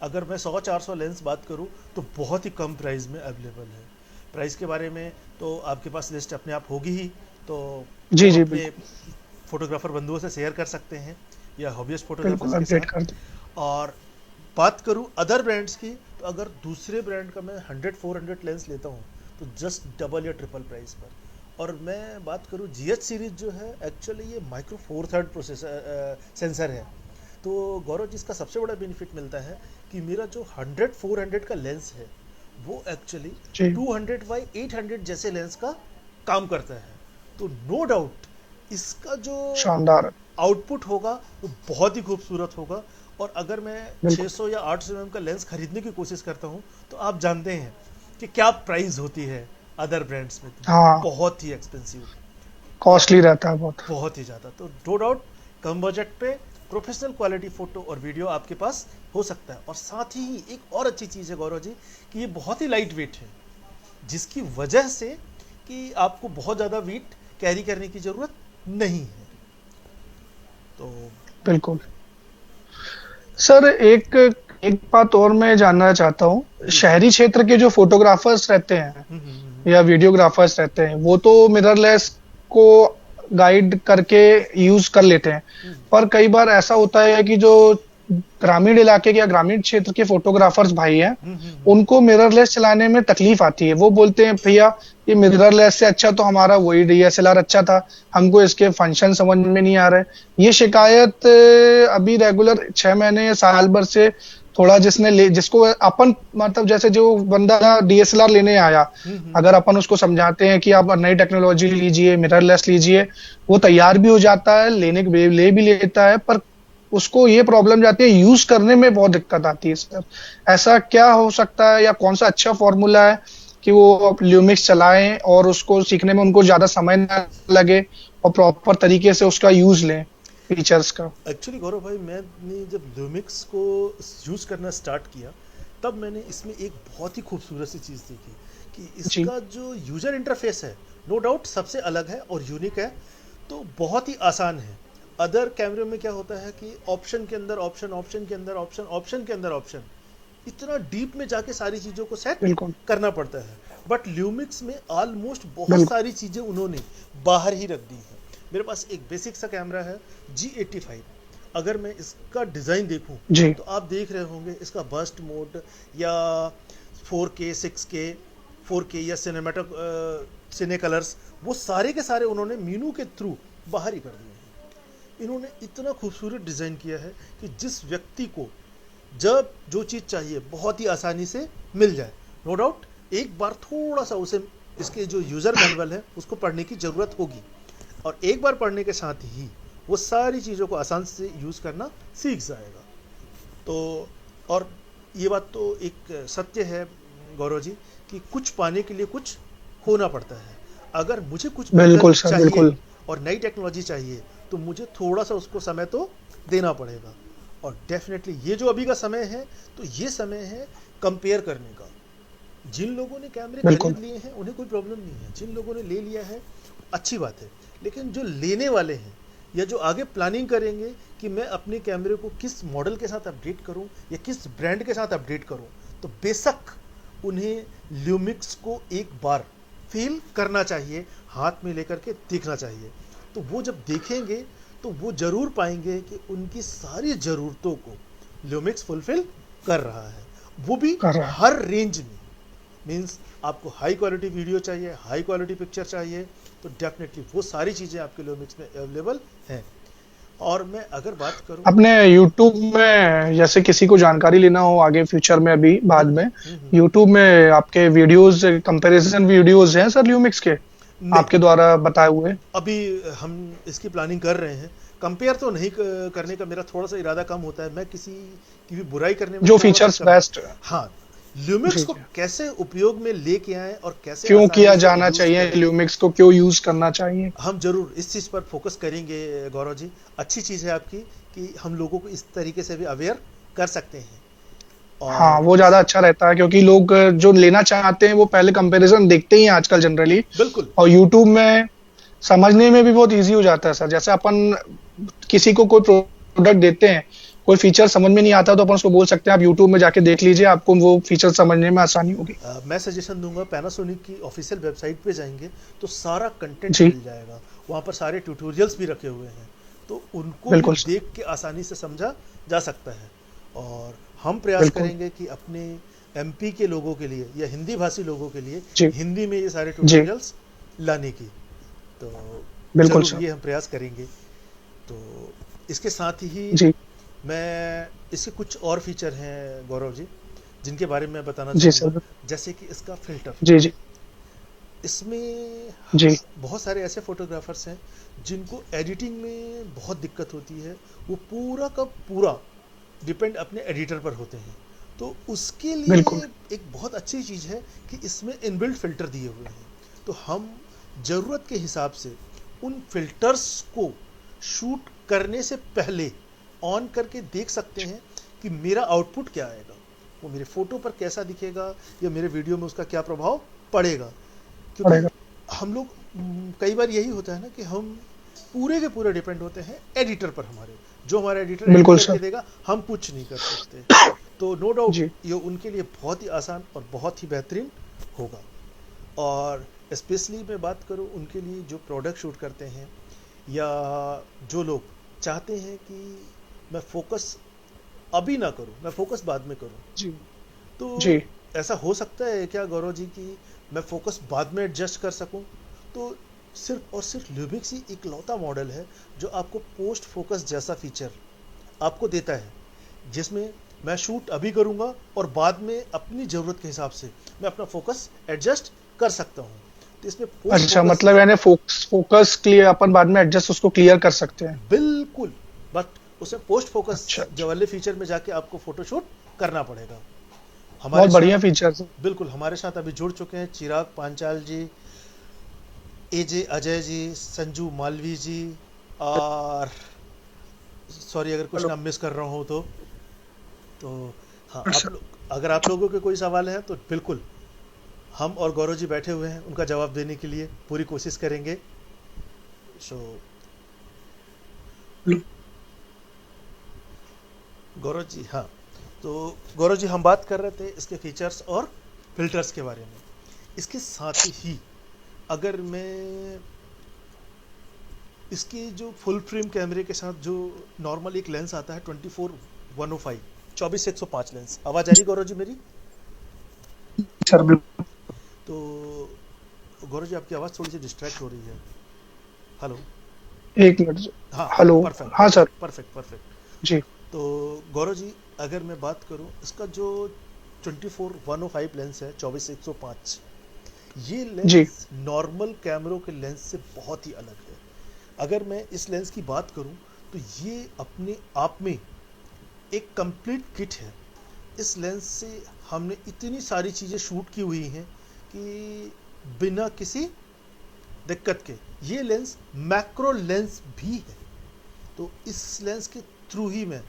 अगर मैं 100-400 लेंस बात करूं तो बहुत ही कम प्राइस में अवेलेबल है। प्राइस के बारे में तो आपके पास लिस्ट अपने आप होगी ही, तो जी वो जी अपने बिल्कुल फोटोग्राफर बंधुओं से शेयर कर सकते हैं या हॉबियस्ट बिल्कुल फोटोग्राफर्स के अपडेट साथ। कर दें। और बात करूं अदर ब्रांड्स की तो अगर दूसरे ब्रांड का मैं 100-400 लेंस लेता हूं तो जस्ट डबल या ट्रिपल प्राइस पर। और मैं बात करूं GH सीरीज जो है एक्चुअली ये micro four third processor sensor है। तो गौरव जी, इसका सबसे बड़ा बेनिफिट मिलता है कि मेरा जो 100-400 का लेंस है वो एक्चुअली जी 200x800 जैसे लेंस का काम करता है। तो नो डाउट इसका जो शानदार। आउटपुट होगा वो बहुत ही खूबसूरत होगा। और अगर मैं बिल्कुल। 600 या 800 mm का लेंस खरीदने की कोशिश करता हूँ तो आप जानते हैं कि क्या प्राइस होती है अदर ब्रांड्स में, हाँ, बहुत ही एक्सपेंसिव, कॉस्टली रहता है बहुत। बहुत ही ज़्यादा। तो नो डाउट कम बजट पे प्रोफेशनल क्वालिटी फ़ोटो और वीडियो आपके पास हो सकता है। और साथ ही एक और अच्छी चीज़ है गौरव जी कि ये बहुत ही लाइट वेट है, जिसकी वजह से कि आपको बहुत ज़्यादा वेट कैरी करने की ज़रूरत नहीं है। तो बिल्कुल। सर एक एक बात और मैं जानना चाहता हूँ, जी जी। शहरी क्षेत्र के जो फोटोग्राफर्स रहते हैं हम्म। या वीडियोग्राफर्स रहते हैं वो तो मिररलेस को गाइड करके यूज कर लेते हैं, हम्म, पर कई बार ऐसा होता है कि जो ग्रामीण इलाके के या ग्रामीण क्षेत्र के फोटोग्राफर्स भाई हैं, हम्म। उनको मिररलेस चलाने में तकलीफ आती है। वो बोलते हैं भैया ये मिररलेस से अच्छा तो हमारा वही डीएसएलआर अच्छा था, हमको इसके फंक्शन समझ में नहीं आ रहे। ये शिकायत अभी रेगुलर 6 महीने या साल भर से थोड़ा जिसको अपन मतलब जैसे जो बंदा डीएसएलआर लेने आया, हम्म। अगर अपन उसको समझाते हैं कि आप नई टेक्नोलॉजी लीजिए, मिररलेस लीजिए, वो तैयार भी हो जाता है, ले भी लेता है, पर उसको ये प्रॉब्लम जाती है, यूज करने में बहुत दिक्कत आती है सर। ऐसा क्या हो सकता है या कौन सा अच्छा फॉर्मूला है कि वो ल्यूमिक्स चलाएं और उसको सीखने में उनको ज्यादा समय ना लगे और प्रॉपर तरीके से उसका यूज लें फीचर्स का? एक्चुअली गौरव भाई, मैंने जब ल्यूमिक्स को यूज़ करना स्टार्ट किया, तब मैंने इसमें एक बहुत ही खूबसूरत सी चीज़ देखी कि जी। इसका जो यूज़र इंटरफेस है, नो डाउट सबसे अलग है और यूनिक है, तो बहुत ही आसान है। अदर कैमरे में क्या होता है कि ऑप्शन के अंदर ऑप्शन, ऑप्शन के अंदर ऑप्शन, ऑप्शन के अंदर ऑप्शन, इतना डीप में जाके सारी चीज़ों को सेट बिल्कुल करना पड़ता है। बट ल्यूमिक्स में ऑलमोस्ट बहुत बिल्कुल। सारी चीज़ें उन्होंने बाहर ही रख दी हैं। मेरे पास एक बेसिक सा कैमरा है G85। अगर मैं इसका डिज़ाइन देखूं, जी। तो आप देख रहे होंगे इसका बर्स्ट मोड या 4K 6K 4K या सिनेमेटिक सिने कलर्स, वो सारे के सारे उन्होंने मीनू के थ्रू बाहर ही कर दिए हैं। इन्होंने इतना खूबसूरत डिज़ाइन किया है कि जिस व्यक्ति को जब जो चीज़ चाहिए बहुत ही आसानी से मिल जाए। नो डाउट एक बार थोड़ा सा उसे इसके जो यूज़र मैनुअल है उसको पढ़ने की ज़रूरत होगी, और एक बार पढ़ने के साथ ही वो सारी चीज़ों को आसान से यूज़ करना सीख जाएगा। तो और ये बात तो एक सत्य है गौरव जी, कि कुछ पाने के लिए कुछ खोना पड़ता है। अगर मुझे कुछ बेहतर बिल्कुल सर चाहिए बिल्कुल। और नई टेक्नोलॉजी चाहिए, तो मुझे थोड़ा सा उसको समय तो देना पड़ेगा। और डेफिनेटली ये जो अभी का समय है, तो ये समय है कंपेयर करने का। जिन लोगों ने कैमरे बिल्कुल खरीद लिए हैं उन्हें कोई प्रॉब्लम नहीं है, जिन लोगों ने ले लिया है अच्छी बात है। लेकिन जो लेने वाले हैं या जो आगे प्लानिंग करेंगे कि मैं अपने कैमरे को किस मॉडल के साथ अपडेट करूं या किस ब्रांड के साथ अपडेट करूं, तो बेशक उन्हें ल्यूमिक्स को एक बार फील करना चाहिए, हाथ में लेकर के देखना चाहिए। तो वो जब देखेंगे तो वो ज़रूर पाएंगे कि उनकी सारी ज़रूरतों को ल्यूमिक्स फुलफिल कर रहा है, वो भी कर रहा है। हर रेंज में। मीन्स आपको हाई क्वालिटी वीडियो चाहिए, हाई क्वालिटी पिक्चर चाहिए, तो डेफिनेटली वो सारी चीज़ें आपके ल्यूमिक्स में अवेलेबल हैं। और मैं अगर बात करूं, अपने YouTube में जैसे किसी को जानकारी लेना हो आगे फ्यूचर में, अभी बाद में हम्म। YouTube में आपके वीडियोस, कंपैरिजन वीडियोस हैं सर ल्यूमिक्स के, नहीं, आपके द्वारा बताए हुए? अभी हम इसकी प्लानिंग कर रहे हैं। कंपेयर तो नहीं करने का मेरा थोड़ा सा इरादा कम होता है, मैं किसी की भी बुराई करने में जो थोड़ा सा फीचर्स कम। बेस्ट हाँ, ल्यूमिक्स जी को जी, कैसे उपयोग में लेके आए और कैसे क्यों आसानी किया से जाना यूज़ चाहिए, करें, ल्यूमिक्स को क्यों यूज करना चाहिए? हम जरूर इस चीज़ पर फोकस करेंगे गौरव जी। अच्छी चीज़ है आपकी कि हम लोगों को इस तरीके से भी अवेयर कर सकते हैं। हाँ और वो ज्यादा अच्छा रहता है, क्योंकि लोग जो लेना चाहते हैं वो पहले कंपैरिजन देखते ही हैं आजकल जनरली, बिल्कुल और यूट्यूब में समझने में भी बहुत इजी हो जाता है सर। जैसे अपन किसी को कोई प्रोडक्ट देते हैं, कोई फीचर समझ में नहीं आता तो अपन उसको बोल सकते हैं आप यूट्यूब में जाके देख लीजिए, आपको वो फीचर समझने में आसानी होगी। मैं सजेशन दूंगा, पैनासोनिक की ऑफिशियल वेबसाइट पे जाएंगे तो सारा कंटेंट जी मिल जाएगा, वहाँ पर सारे ट्यूटोरियल्स भी रखे हुए हैं, तो उनको भी बिल्कुल सर देख के आसानी से समझा जा सकता है। और हम प्रयास बिल्कुल। करेंगे कि अपने एमपी के लोगों के लिए या हिंदी भाषी लोगों के लिए जी हिंदी में ये सारे जी ट्यूटोरियल्स लाने की, तो बिल्कुल ज़रूर सर। ये हम प्रयास करेंगे। तो इसके साथ ही जी मैं इसके कुछ और फीचर हैं गौरव जी, जिनके बारे में मैं बताना जी चाहूँगा। सर। जैसे कि इसका फ़िल्टर, जी जी इसमें जी बहुत सारे ऐसे फोटोग्राफर्स हैं जिनको एडिटिंग में बहुत दिक्कत होती है, वो पूरा का पूरा डिपेंड अपने एडिटर पर होते हैं। तो उसके लिए बिल्कुल एक बहुत अच्छी चीज़ है कि इसमें इनबिल्ट फ़िल्टर दिए हुए हैं, तो हम ज़रूरत के हिसाब से उन फिल्टर्स को शूट करने से पहले ऑन करके देख सकते हैं कि मेरा आउटपुट क्या आएगा, वो मेरे फ़ोटो पर कैसा दिखेगा या मेरे वीडियो में उसका क्या प्रभाव पड़ेगा। क्योंकि पड़ेगा। हम लोग कई बार यही होता है ना कि हम पूरे के पूरे डिपेंड होते हैं एडिटर पर, हमारे जो हमारा एडिटर एडिट बिल्कुल करके सर। देगा हम कुछ नहीं कर सकते। तो नो डाउट जी ये उनके लिए बहुत ही आसान और बहुत ही बेहतरीन होगा। और स्पेशली मैं बात करूं उनके लिए जो प्रोडक्ट शूट करते हैं या जो लोग चाहते हैं कि मैं फोकस अभी ना करूं, मैं फोकस बाद में करूं। जी तो जी। ऐसा हो सकता है क्या गौरव जी कि मैं फोकस बाद में एडजस्ट कर सकूं? तो सिर्फ और सिर्फ ल्यूमिक्स ही इकलौता मॉडल है जो आपको पोस्ट फोकस जैसा फीचर आपको देता है, जिसमें मैं शूट अभी करूंगा और बाद में अपनी ज़रूरत के हिसाब से मैं अपना फोकस एडजस्ट कर सकता हूं। तो इसमें पोस्ट अच्छा, फोकस, मतलब यानी फोकस क्लियर अपन बाद में एडजस्ट उसको क्लियर कर सकते हैं। बिल्कुल, बट उसमें पोस्ट फोकस अच्छा अच्छा, जो वाले फीचर में जाके आपको फोटोशूट करना पड़ेगा। हमारे बहुत बढ़िया साथ, फीचर्स है। बिल्कुल हमारे साथ अभी जुड़ चुके हैं चिराग पांचाल जी, एजे अजय जी, संजू मालवी जी, और सॉरी अगर कुछ हेलो। नाम मिस कर रहा हूँ तो हाँ, अच्छा। अगर आप लोगों के कोई सवाल है तो बिल्कुल हम और गौरव जी बैठे हुए हैं, उनका जवाब देने के लिए पूरी कोशिश करेंगे। So hello. गौरव जी, हाँ, तो गौरव जी हम बात कर रहे थे इसके फीचर्स और फिल्टर्स के बारे में। इसके साथ ही अगर मैं इसकी जो फुल फ्रेम कैमरे के साथ जो नॉर्मल एक लेंस आता है 24-105 24-105 लेंस, आवाज़ आ रही गौरव जी मेरी? सर बिल्कुल। तो गौरव जी आपकी आवाज़ थोड़ी सी डिस्ट्रैक्ट हो रही है। हेलो। एक मिनट। हाँ, हेलो। परफेक्ट हाँ सर। Perfect perfect perfect. जी तो गौरव जी अगर मैं बात करूं इसका जो 24-105 लेंस है 24-105, ये जी। लेंस नॉर्मल कैमरों के लेंस से बहुत ही अलग है। अगर मैं इस लेंस की बात करूं तो ये अपने आप में एक कंप्लीट किट है। इस लेंस से हमने इतनी सारी चीज़ें शूट की हुई हैं कि बिना किसी दिक्कत के, ये लेंस मैक्रो लेंस भी है। तो इस लेंस के थ्रू ही में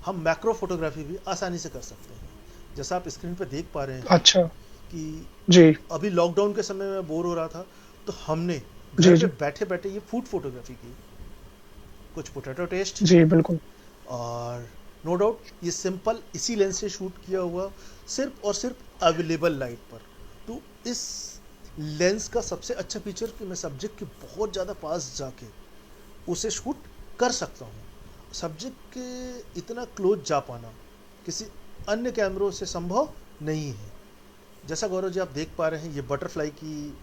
हम मैक्रो फोटोग्राफी भी आसानी से कर सकते हैं। जैसा आप स्क्रीन पर देख पा रहे हैं अच्छा। कि जी अभी लॉकडाउन के समय में बोर हो रहा था तो हमने घर जी। पे जी बैठे बैठे ये फूड फोटोग्राफी की, कुछ पोटैटो टेस्ट, जी बिल्कुल। और नो डाउट ये सिंपल इसी लेंस से शूट किया हुआ, सिर्फ और सिर्फ अवेलेबल लाइट पर। तो इस लेंस का सबसे अच्छा फीचर कि मैं सब्जेक्ट के बहुत ज़्यादा पास जाके उसे शूट कर सकता हूँ। सब्जेक्ट के इतना क्लोज जा पाना किसी अन्य कैमरों से संभव नहीं है। जैसा गौरव जी आप देख पा रहे हैं ये बटरफ्लाई की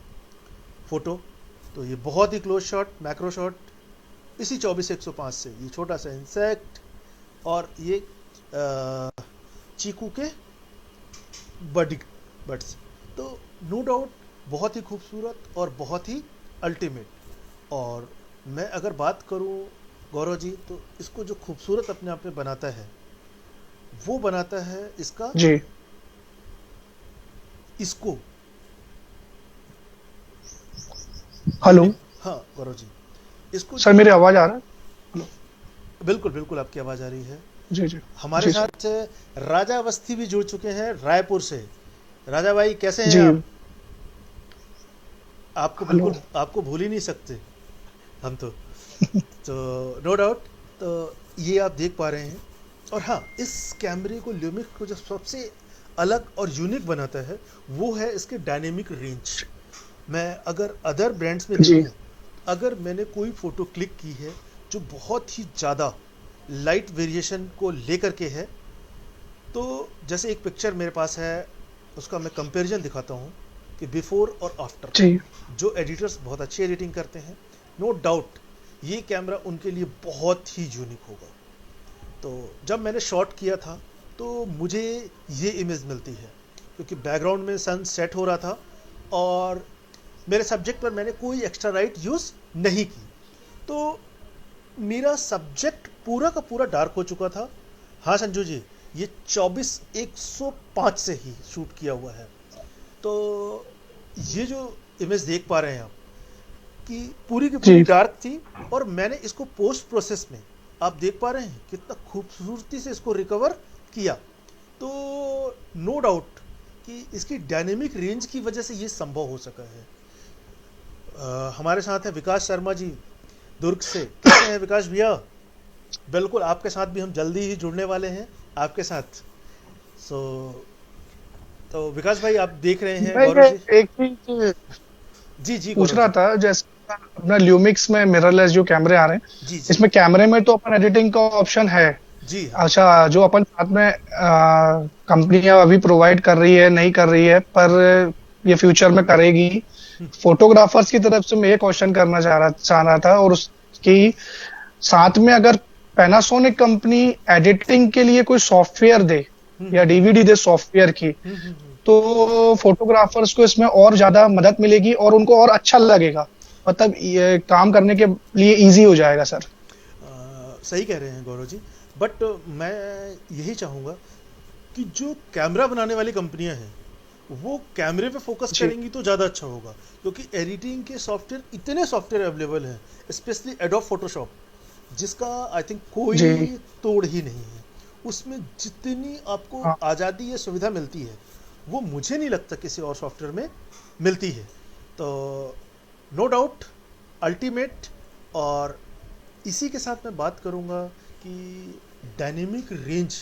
फ़ोटो, तो ये बहुत ही क्लोज शॉट, मैक्रो शॉट, इसी 24-105 से ये छोटा सा इंसेक्ट और ये चीकू के बड्स। तो नो डाउट बहुत ही खूबसूरत और बहुत ही अल्टीमेट। और मैं अगर बात करूं गौरव जी तो इसको जो खूबसूरत अपने आप में बनाता है वो बनाता है इसका जी। इसको हेलो। यूनिक। हाँ गौरव जी, इसको सर जो, मेरी आवाज आ रहा है? बिल्कुल बिल्कुल आपकी आवाज़ आ रही है। जी जी। हमारे जी सर। साथ राजा अवस्थी भी जुड़ चुके हैं रायपुर से। राजा भाई कैसे हैं जी। आप? आपको हेलो। बिल्कुल, आपको भूल ही नहीं सकते हम तो नो डाउट। तो ये आप देख पा रहे हैं। और हाँ, इस कैमरे को ल्यूमिक को जो सबसे अलग और यूनिक बनाता है वो है इसके डायनेमिक रेंज। मैं अगर अदर ब्रांड्स में जी देखूं, अगर मैंने कोई फ़ोटो क्लिक की है जो बहुत ही ज़्यादा लाइट वेरिएशन को लेकर के है, तो जैसे एक पिक्चर मेरे पास है उसका मैं कंपैरिजन दिखाता हूँ कि बिफोर और आफ्टर। जी। जो एडिटर्स बहुत अच्छी एडिटिंग करते हैं, नो डाउट ये कैमरा उनके लिए बहुत ही यूनिक होगा। तो जब मैंने शॉट किया था तो मुझे ये इमेज मिलती है क्योंकि बैकग्राउंड में सन सेट हो रहा था और मेरे सब्जेक्ट पर मैंने कोई एक्स्ट्रा लाइट यूज़ नहीं की, तो मेरा सब्जेक्ट पूरा का पूरा डार्क हो चुका था। हाँ संजू जी, ये 24-105 से ही शूट किया हुआ है। तो ये जो इमेज देख पा रहे हैं आप कि पूरी की पूरी जी। डार्क थी, और मैंने इसको पोस्ट प्रोसेस में आप देख पा रहे हैं कितना खूबसूरती से इसको रिकवर किया। तो नो डाउट कि इसकी डायनेमिक रेंज की वजह से ये संभव हो सका है। हमारे साथ है विकास शर्मा जी दुर्ग से। कैसे हैं विकास भैया? बिल्कुल आपके साथ भी हम जल्दी ही जुड़ने वाले हैं आपके साथ। सो तो विकास भाई आप देख रहे हैं मैं गौरव ये जी। एक चीज जी जी पूछ गौरव रहा जी। था, जैसे अपना ल्यूमिक्स में मिररलेस जो कैमरे आ रहे हैं, जी जी इसमें कैमरे में तो अपन एडिटिंग का ऑप्शन है, जी हाँ। अच्छा, जो अपन साथ में कंपनियां अभी प्रोवाइड कर रही है नहीं कर रही है, पर ये फ्यूचर में करेगी। फोटोग्राफर्स की तरफ से मैं ये क्वेश्चन करना चाह रहा था, और उसकी साथ में अगर पैनासोनिक कंपनी एडिटिंग के लिए कोई सॉफ्टवेयर दे हम्म या डीवीडी दे सॉफ्टवेयर की, तो फोटोग्राफर्स को इसमें और ज्यादा मदद मिलेगी और उनको और अच्छा लगेगा। मतलब ये काम करने के लिए इजी हो जाएगा सर। सही कह रहे हैं गौरव जी। बट मैं यही चाहूँगा कि जो कैमरा बनाने वाली कंपनियां हैं वो कैमरे पे फोकस जी करेंगी तो ज़्यादा अच्छा होगा, क्योंकि एडिटिंग के सॉफ्टवेयर, इतने सॉफ्टवेयर अवेलेबल हैं, स्पेशली एडोब फोटोशॉप, जिसका आई थिंक कोई जी। तोड़ ही नहीं है। उसमें जितनी आपको हाँ आज़ादी या सुविधा मिलती है वो मुझे नहीं लगता किसी और सॉफ्टवेयर में मिलती है। तो नो डाउट अल्टीमेट। और इसी के साथ मैं बात करूंगा कि डायनेमिक रेंज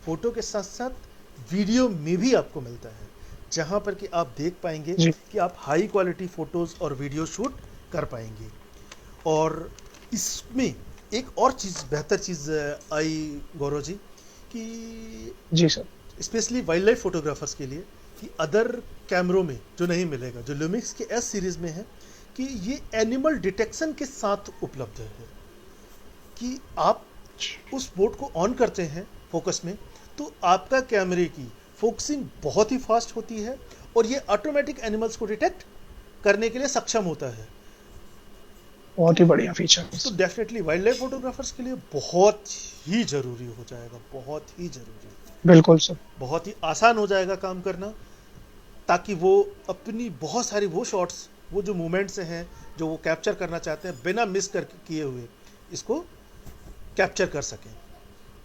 फोटो के साथ साथ वीडियो में भी आपको मिलता है, जहां पर कि आप देख पाएंगे जी कि आप हाई क्वालिटी फोटोज़ और वीडियो शूट कर पाएंगे। और इसमें एक और चीज़, बेहतर चीज़ आई गौरव जी, कि जी sir. Specially wildlife photographers के लिए, कि अदर कैमरों में जो नहीं मिलेगा, जो लुमिक्स के एस सीरीज़ में है, कि ये एनिमल डिटेक्शन के साथ उपलब्ध है। कि आप उस बोर्ड को ऑन करते हैं फोकस में, तो आपका कैमरे की फोकसिंग बहुत ही फास्ट होती है और ये ऑटोमेटिक एनिमल्स को डिटेक्ट करने के लिए सक्षम होता है। बहुत ही बढ़िया फीचर। तो डेफिनेटली वाइल्ड लाइफ फोटोग्राफर्स के लिए बहुत ही ज़रूरी हो जाएगा, बहुत ही ज़रूरी, बिल्कुल सर। बहुत ही आसान हो जाएगा काम करना, ताकि वो अपनी बहुत सारी वो शॉट्स, वो जो मोमेंट्स हैं जो वो कैप्चर करना चाहते हैं, बिना मिस कर किए हुए इसको कैप्चर कर सकें।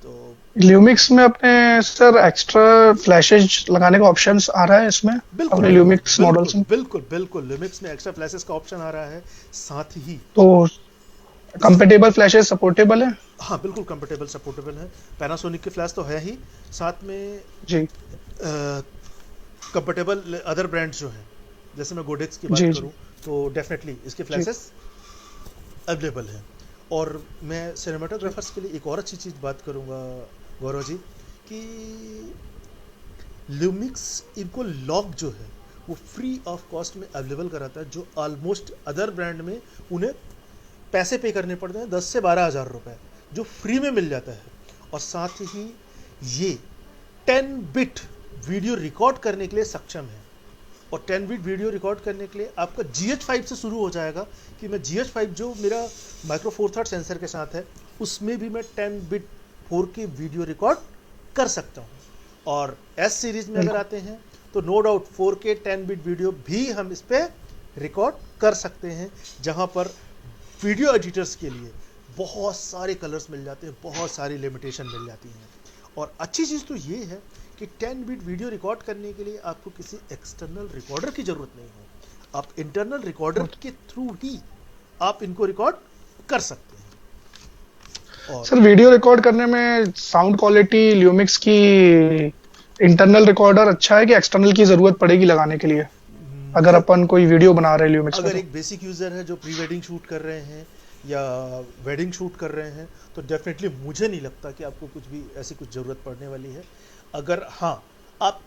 तो ल्यूमिक्स में अपने सर एक्स्ट्रा फ्लैशेज लगाने का ऑप्शंस आ रहा है इसमें, बिल्कुल अपने बिल्कुल ल्यूमिक्स बिल्कुल मॉडल्स में। बिल्कुल बिल्कुल लिमिक्स में एक्स्ट्रा फ्लैशेस का ऑप्शन आ रहा है, साथ ही तो इस, कंपेटेबल फ्लैशेज सपोर्टेबल है। हाँ बिल्कुल कंफर्टेबल सपोर्टेबल है। पैनासोनिक के फ्लैश तो है ही, साथ में जी कंफर्टेबल अदर ब्रांड्स जो हैं, जैसे मैं गोडेक्स की बात जी जी करूं तो डेफिनेटली इसके जी फ्लैशेस अवेलेबल हैं। और मैं सिनेमाटोग्राफर्स के लिए एक और अच्छी चीज़ बात करूंगा गौरव जी, कि ल्यूमिक्स इनको लॉक जो है वो फ्री ऑफ कॉस्ट में अवेलेबल कराता है, जो ऑलमोस्ट अदर ब्रांड में उन्हें पैसे पे करने पड़ते हैं 10 से 12 हज़ार रुपए, जो फ्री में मिल जाता है। और साथ ही ये 10 बिट वीडियो रिकॉर्ड करने के लिए सक्षम है। और 10 बिट वीडियो रिकॉर्ड करने के लिए आपका GH5 से शुरू हो जाएगा, कि मैं GH5 जो मेरा माइक्रो फोर थर्ड सेंसर के साथ है, उसमें भी मैं 10 बिट 4K वीडियो रिकॉर्ड कर सकता हूँ। और एस सीरीज में अगर बिल्कुल। आते हैं तो no doubt 4K 10 bit video भी हम इस पर रिकॉर्ड कर सकते हैं, जहाँ पर वीडियो एडिटर्स के लिए बहुत सारे कलर्स मिल जाते हैं, बहुत सारी लिमिटेशन मिल जाती हैं। और अच्छी चीज़ तो ये है कि 10 बिट वीडियो रिकॉर्ड करने के लिए आपको किसी एक्सटर्नल रिकॉर्डर की ज़रूरत नहीं है, आप इंटरनल रिकॉर्डर के थ्रू ही आप इनको रिकॉर्ड कर सकते हैं। और सर वीडियो रिकॉर्ड करने में साउंड क्वालिटी ल्यूमिक्स की इंटरनल रिकॉर्डर अच्छा है कि एक्सटर्नल की जरूरत पड़ेगी लगाने के लिए, अगर जब अपन कोई वीडियो बना रहे हैं ल्यूमिक्स पे अगर तो? एक बेसिक यूज़र है जो प्री वेडिंग शूट कर रहे हैं या वेडिंग शूट कर रहे हैं, तो डेफिनेटली मुझे नहीं लगता कि आपको कुछ भी ऐसी कुछ ज़रूरत पड़ने वाली है। अगर हाँ आप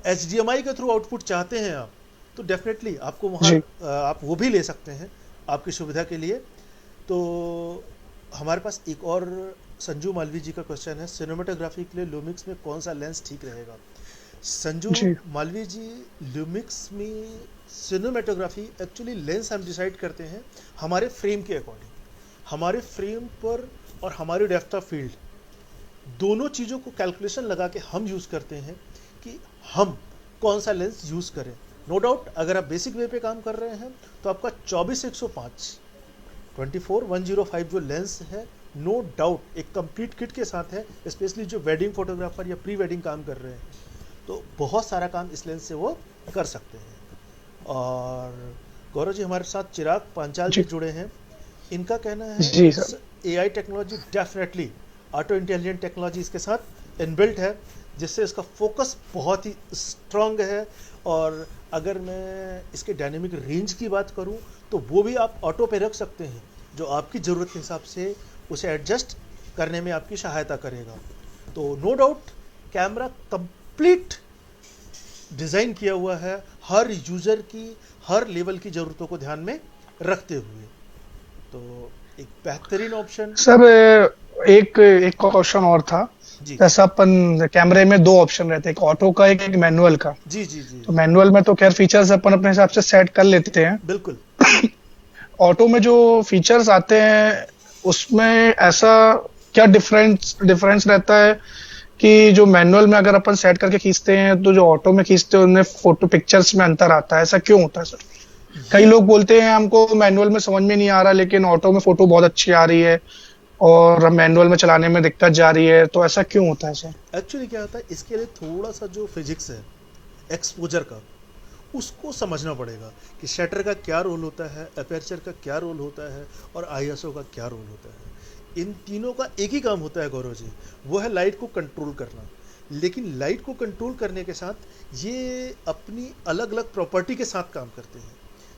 HDMI के थ्रू आउटपुट चाहते हैं आप, तो डेफिनेटली आपको वहाँ जी आप वो भी ले सकते हैं आपकी सुविधा के लिए। तो हमारे पास एक और संजू मालवी जी का क्वेश्चन है, सिनेमाटोग्राफी के लिए लूमिक्स में कौन सा लेंस ठीक रहेगा। संजू जी मालवी जी, लूमिक्स में सिनेमाटोग्राफी एक्चुअली लेंस हम डिसाइड करते हैं हमारे फ्रेम के अकॉर्डिंग, हमारे फ्रेम पर और हमारी डेप्थ ऑफ फील्ड, दोनों चीज़ों को कैलकुलेशन लगा के हम यूज़ करते हैं कि हम कौन सा लेंस यूज़ करें। नो डाउट अगर आप बेसिक वे पे काम कर रहे हैं तो आपका 24-105 24-105 जो लेंस है, नो डाउट एक कंप्लीट किट के साथ है, स्पेशली जो वेडिंग फोटोग्राफर या प्री वेडिंग काम कर रहे हैं, तो बहुत सारा काम इस लेंस से वो कर सकते हैं। और गौरव जी हमारे साथ चिराग पांचाल जी जी जुड़े हैं, इनका कहना है जी sir. AI technology definitely, auto intelligent technology इसके साथ इनबिल्ट है, जिससे इसका फोकस बहुत ही स्ट्रांग है। और अगर मैं इसके डायनेमिक रेंज की बात करूं तो वो भी आप ऑटो पे रख सकते हैं, जो आपकी ज़रूरत के हिसाब से उसे एडजस्ट करने में आपकी सहायता करेगा। तो no doubt camera complete design किया हुआ है हर यूज़र की हर लेवल की ज़रूरतों को ध्यान में रखते हुए। तो एक बेहतरीन ऑप्शन। सर एक एक क्वेश्चन और था। जी जैसा अपन कैमरे में दो ऑप्शन रहते हैं, एक ऑटो का एक मैनुअल का। जी जी जी तो मैनुअल में तो खैर फीचर्स अपन अपने हिसाब से सेट कर लेते हैं। बिल्कुल। ऑटो में जो फीचर्स आते हैं उसमें ऐसा क्या डिफरेंस डिफरेंस रहता है कि जो मैनुअल में अगर अपन सेट करके खींचते हैं तो जो ऑटो में खींचते हैं उनमें फोटो पिक्चर्स में अंतर आता है, ऐसा क्यों होता है सर? कई ये लोग बोलते हैं हमको मैनुअल में समझ में नहीं आ रहा लेकिन ऑटो में फोटो बहुत अच्छी आ रही है और मैनुअल में चलाने में दिक्कत जा रही है, तो ऐसा क्यों होता है सर? एक्चुअली क्या होता है, इसके लिए थोड़ा सा जो फिजिक्स है एक्सपोजर का, उसको समझना पड़ेगा कि शटर का क्या रोल होता है, अपर्चर का क्या रोल होता है और आईएसओ का क्या रोल होता है। इन तीनों का एक ही काम होता है गौरव जी, वो है लाइट को कंट्रोल करना। लेकिन लाइट को कंट्रोल करने के साथ ये अपनी अलग अलग प्रॉपर्टी के साथ काम करते हैं।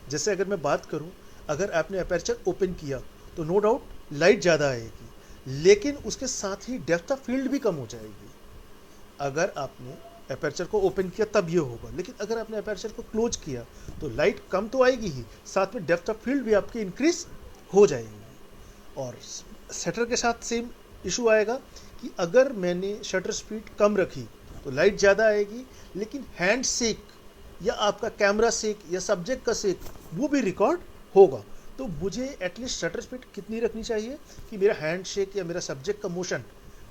जैसे अगर मैं बात करूं, अगर आपने अपर्चर ओपन किया तो नो डाउट लाइट ज़्यादा आएगी, लेकिन उसके साथ ही डेप्थ ऑफ फील्ड भी कम हो जाएगी। अगर आपने अपर्चर को ओपन किया तब ये होगा, लेकिन अगर आपने अपर्चर को क्लोज किया तो लाइट कम तो आएगी ही, साथ में डेप्थ ऑफ फील्ड भी आपकी इंक्रीज हो जाएगी। और शटर के साथ सेम इशू आएगा कि अगर मैंने शटर स्पीड कम रखी तो लाइट ज़्यादा आएगी, लेकिन हैंड शेक या आपका कैमरा शेक या सब्जेक्ट का शेक वो भी रिकॉर्ड होगा। तो मुझे एटलीस्ट शटर स्पीड कितनी रखनी चाहिए कि मेरा हैंड शेक या मेरा सब्जेक्ट का मोशन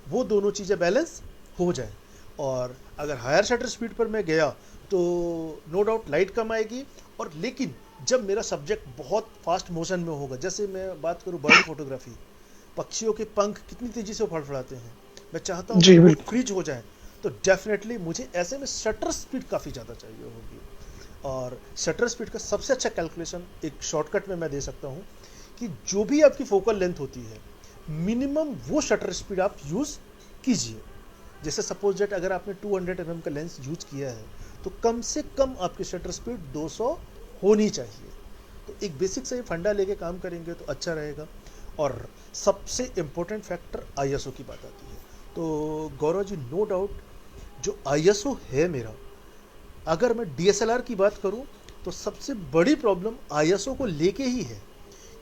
वो दोनों चीज़ें बैलेंस हो जाए। और अगर हायर शटर स्पीड पर मैं गया तो नो डाउट लाइट कम आएगी, और लेकिन जब मेरा सब्जेक्ट बहुत फास्ट मोशन में होगा, जैसे मैं बात करूँ बर्ड फोटोग्राफी, पक्षियों के पंख कितनी तेज़ी से फड़फड़ाते हैं, मैं चाहता हूँ जी कि वो बिल्कुल। फ्रीज हो जाए, तो डेफिनेटली मुझे ऐसे में शटर स्पीड काफ़ी ज़्यादा चाहिए होगी। और शटर स्पीड का सबसे अच्छा कैलकुलेशन एक शॉर्टकट में मैं दे सकता हूँ कि जो भी आपकी फोकल लेंथ होती है मिनिमम वो शटर स्पीड आप यूज़ कीजिए। जैसे सपोज दैट अगर आपने 200 mm का लेंस यूज किया है तो कम से कम आपकी शटर स्पीड 200 होनी चाहिए। तो एक बेसिक से फंडा लेके काम करेंगे तो अच्छा रहेगा। और सबसे इम्पोर्टेंट फैक्टर आईएसओ की बात आती है। तो गौरव जी नो डाउट जो आईएसओ है मेरा, अगर मैं डीएसएलआर की बात करूं तो सबसे बड़ी प्रॉब्लम आईएसओ को लेके ही है,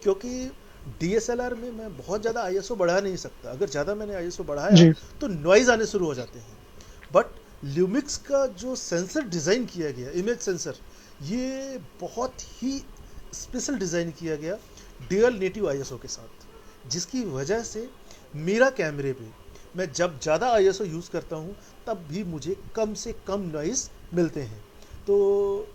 क्योंकि डीएसएलआर में मैं बहुत ज़्यादा आईएसओ बढ़ा नहीं सकता। अगर ज़्यादा मैंने आईएसओ बढ़ाया जी तो नॉइज़ आने शुरू हो जाते हैं। बट ल्यूमिक्स का जो सेंसर डिज़ाइन किया गया, इमेज सेंसर, ये बहुत ही स्पेशल डिज़ाइन किया गया डुअल नेटिव आईएसओ के साथ, जिसकी वजह से मेरा कैमरे पे मैं जब ज़्यादा आईएसओ यूज़ करता हूँ तब भी मुझे कम से कम नॉइज़ मिलते हैं। तो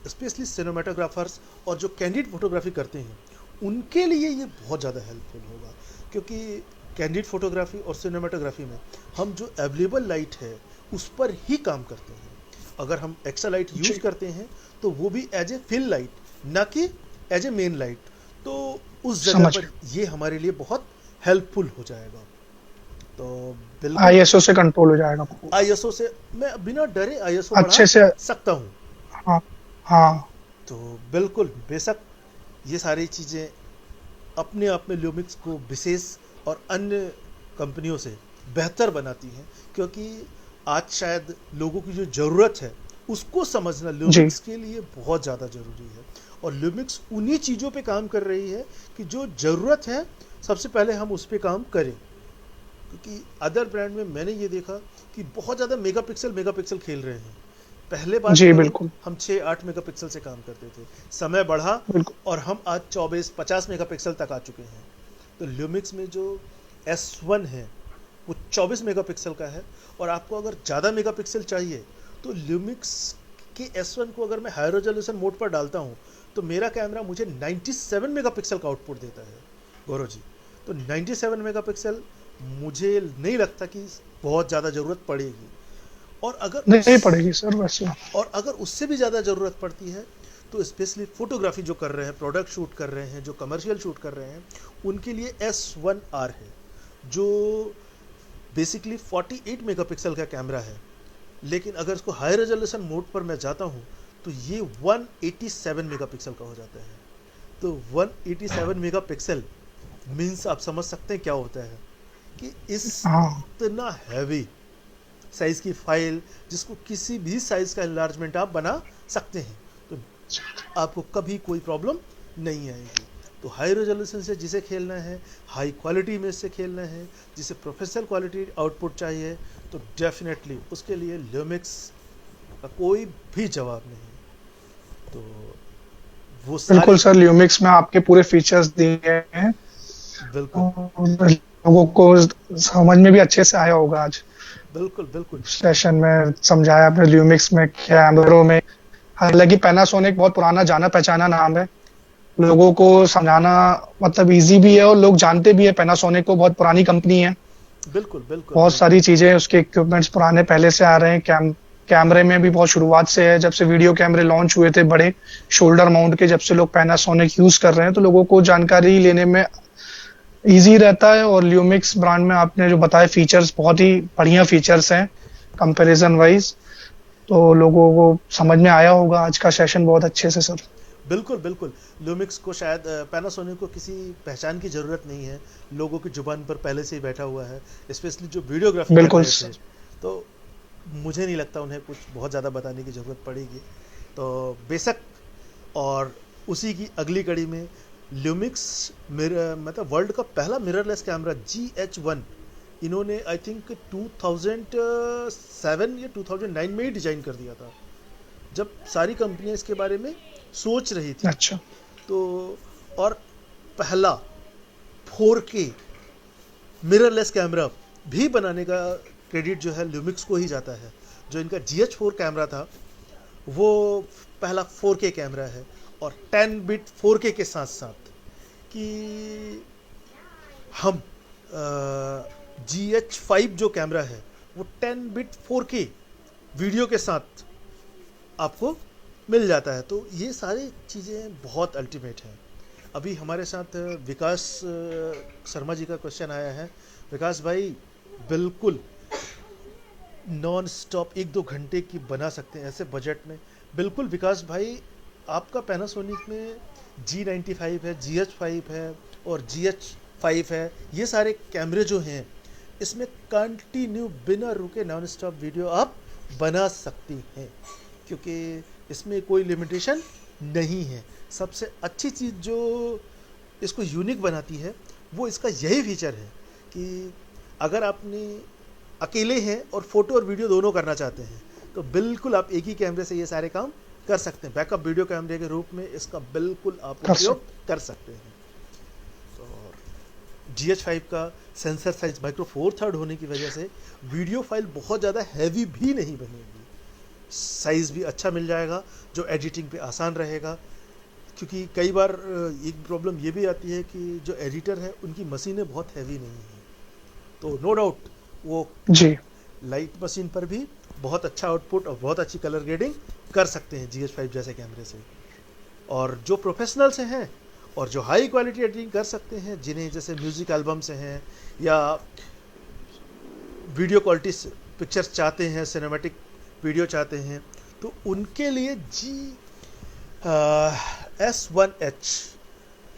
स्पेशली सिनेमाटोग्राफर्स और जो कैंडिड फोटोग्राफी करते हैं उनके लिए ये बहुत ज़्यादा हेल्पफुल होगा, क्योंकि कैंडिड फोटोग्राफी और सिनेमाटोग्राफी में हम जो अवेलेबल लाइट है उस पर ही काम करते हैं। अगर हम एक्स्ट्रा लाइट यूज जी करते हैं तो वो भी एज ए फिल लाइट, ना कि एज ए मेन लाइट, तो उस जगह समझ पर ये हमारे लिए बहुत हेल्पफुल हो जाएगा। तो बिल्कुल आईएसओ से कंट्रोल हो जाएगा। आईएसओ से मैं बिना डरे आईएसओ बढ़ा अच्छे से। सकता हूँ। हाँ हाँ। तो बिल्कुल बेशक ये सारी चीज़ें अपने आप में ल्यूमिक्स को विशेष और अन्य कंपनियों से बेहतर बनाती हैं, क्योंकि आज शायद लोगों की जो ज़रूरत है उसको समझना जी ल्यूमिक्स के लिए बहुत ज़्यादा ज़रूरी है। और ल्यूमिक्स उन्हीं चीज़ों पे काम कर रही है कि जो ज़रूरत है सबसे पहले हम उस पर काम करें। क्योंकि अदर ब्रांड में मैंने ये देखा कि बहुत ज़्यादा मेगापिक्सल खेल रहे हैं। पहले बात जी करो बिल्कुल हम 6-8 मेगापिक्सल से काम करते थे, समय बढ़ा बिल्कुल। और हम आज 24-50 मेगापिक्सल तक आ चुके हैं। तो ल्यूमिक्स में जो S1 है वो 24 मेगापिक्सल का है, और आपको अगर ज़्यादा मेगापिक्सल चाहिए तो ल्यूमिक्स के S1 को अगर मैं हाई रेजोल्यूशन मोड पर डालता हूँ तो मेरा कैमरा मुझे 97 मेगापिक्सल का आउटपुट देता है गौरव जी। तो 97 मेगापिक्सल मुझे नहीं लगता कि बहुत ज़्यादा ज़रूरत पड़ेगी। और अगर नहीं पड़ेगी सर वैसे। उससे भी ज़्यादा ज़रूरत पड़ती है तो स्पेशली फोटोग्राफी जो कर रहे हैं, प्रोडक्ट शूट कर रहे हैं, जो कमर्शियल शूट कर रहे हैं, उनके लिए S1R है, जो बेसिकली 48 मेगापिक्सल का कैमरा है। लेकिन अगर इसको हाई रेजोल्यूशन मोड पर मैं जाता हूँ तो ये 187 मेगापिक्सल का हो जाता है। तो 187 मेगापिक्सल मीन्स आप समझ सकते हैं क्या होता है। कि इस हाँ इतना हैवी साइज़ की फाइल जिसको किसी भी साइज़ का इन्लार्जमेंट आप बना सकते हैं, तो आपको कभी कोई प्रॉब्लम नहीं आएगी। तो हाई रेजोल्यूशन से जिसे खेलना है, हाई क्वालिटी में से खेलना है, जिसे प्रोफेशनल क्वालिटी आउटपुट चाहिए, तो डेफिनेटली उसके लिए ल्यूमिक्स का कोई भी जवाब नहीं। तो वो बिल्कुल सारे सर, ल्यूमिक्स में आपके पूरे फीचर्स दिए हैं बिल्कुल और लोगों को समझ में भी अच्छे से आया होगा। आज बिल्कुल बिल्कुल सेशन में समझाया आपने ल्यूमिक्स में, कैमरों में। हालांकि पैनासोनिक बहुत पुराना जाना पहचाना नाम है, लोगों को समझाना मतलब इजी भी है और लोग जानते भी है पैनासोनिक को, बहुत पुरानी कंपनी है। बिल्कुल बिल्कुल बहुत बिल्कुल सारी चीजें, उसके इक्विपमेंट्स पुराने पहले से आ रहे हैं। कैमरे में भी बहुत शुरुआत से है, जब से वीडियो कैमरे लॉन्च हुए थे बड़े शोल्डर माउंट के, जब से लोग पैनासोनिक यूज कर रहे हैं, तो लोगों को जानकारी लेने में इजी रहता है। और ल्यूमिक्स ब्रांड में आपने जो बताया फीचर्स, बहुत ही बढ़िया फीचर्स हैं कंपैरिजन वाइज, तो लोगों को समझ में आया होगा आज का सेशन बहुत अच्छे से सर। बिल्कुल बिल्कुल। लूमिक्स को शायद पैनासोनिक को किसी पहचान की ज़रूरत नहीं है, लोगों की जुबान पर पहले से ही बैठा हुआ है, स्पेशली जो वीडियोग्राफी कर बिल्कुल रहे थे। सर। तो मुझे नहीं लगता उन्हें कुछ बहुत ज़्यादा बताने की ज़रूरत पड़ेगी। तो बेशक, और उसी की अगली कड़ी में ल्यूमिक्स मिरर, मतलब वर्ल्ड का पहला मिररलेस कैमरा GH1 इन्होंने आई थिंक 2007 या 2009 में ही डिजाइन कर दिया था, जब सारी कंपनियां इसके बारे में सोच रही थी। अच्छा। तो और पहला 4K मिररलेस कैमरा भी बनाने का क्रेडिट जो है ल्यूमिक्स को ही जाता है। जो इनका GH4 कैमरा था वो पहला 4K कैमरा है, और 10 बिट 4K के साथ साथ कि हम GH5 जो कैमरा है वो 10 बिट 4K वीडियो के साथ आपको मिल जाता है। तो ये सारी चीज़ें बहुत अल्टीमेट हैं। अभी हमारे साथ विकास शर्मा जी का क्वेश्चन आया है। विकास भाई, बिल्कुल नॉन स्टॉप 1-2 घंटे की बना सकते हैं ऐसे बजट में। बिल्कुल विकास भाई, आपका पैनासोनिक में G95 है, GH5 है और GH5 है, ये सारे कैमरे जो हैं इसमें कंटिन्यू बिना रुके नॉन स्टॉप वीडियो आप बना सकती हैं, क्योंकि इसमें कोई लिमिटेशन नहीं है। सबसे अच्छी चीज़ जो इसको यूनिक बनाती है वो इसका यही फीचर है कि अगर आपने अकेले हैं और फोटो और वीडियो दोनों करना चाहते हैं तो बिल्कुल आप एक ही कैमरे से ये सारे काम कर सकते हैं। बैकअप वीडियो कैमरे के रूप में इसका बिल्कुल आप उपयोग कर सकते हैं। और GH5 का sensor size micro four third होने की वजह से वीडियो फाइल बहुत ज़्यादा हैवी भी नहीं बनेगी, साइज़ भी अच्छा मिल जाएगा जो एडिटिंग पे आसान रहेगा। क्योंकि कई बार एक प्रॉब्लम ये भी आती है कि जो एडिटर है उनकी मशीनें बहुत हैवी नहीं हैं, तो नो डाउट वो जी लाइट मशीन पर भी बहुत अच्छा आउटपुट और बहुत अच्छी कलर ग्रेडिंग कर सकते हैं GH5 जैसे कैमरे से। और जो प्रोफेशनल से हैं और जो हाई क्वालिटी एडिटिंग कर सकते हैं, जिन्हें जैसे म्यूज़िक एल्बम से हैं या वीडियो क्वालिटी पिक्चर्स चाहते हैं, सिनेमैटिक वीडियो चाहते हैं, तो उनके लिए S1H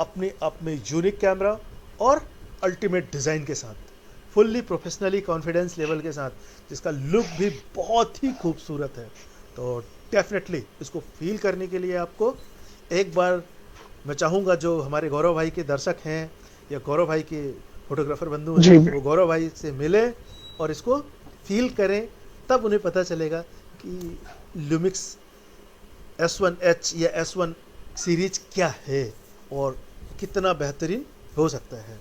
अपने आप में यूनिक कैमरा और अल्टीमेट डिज़ाइन के साथ, फुल्ली प्रोफेशनली कॉन्फिडेंस लेवल के साथ, जिसका लुक भी बहुत ही खूबसूरत है। तो डेफिनेटली इसको फील करने के लिए आपको एक बार, मैं चाहूँगा जो हमारे गौरव भाई के दर्शक हैं या गौरव भाई के फोटोग्राफर बंधु हैं, वो गौरव भाई से मिले और इसको फील करें, तब उन्हें पता चलेगा कि ल्यूमिक्स S1H या S1 सीरीज क्या है और कितना बेहतरीन हो सकता है।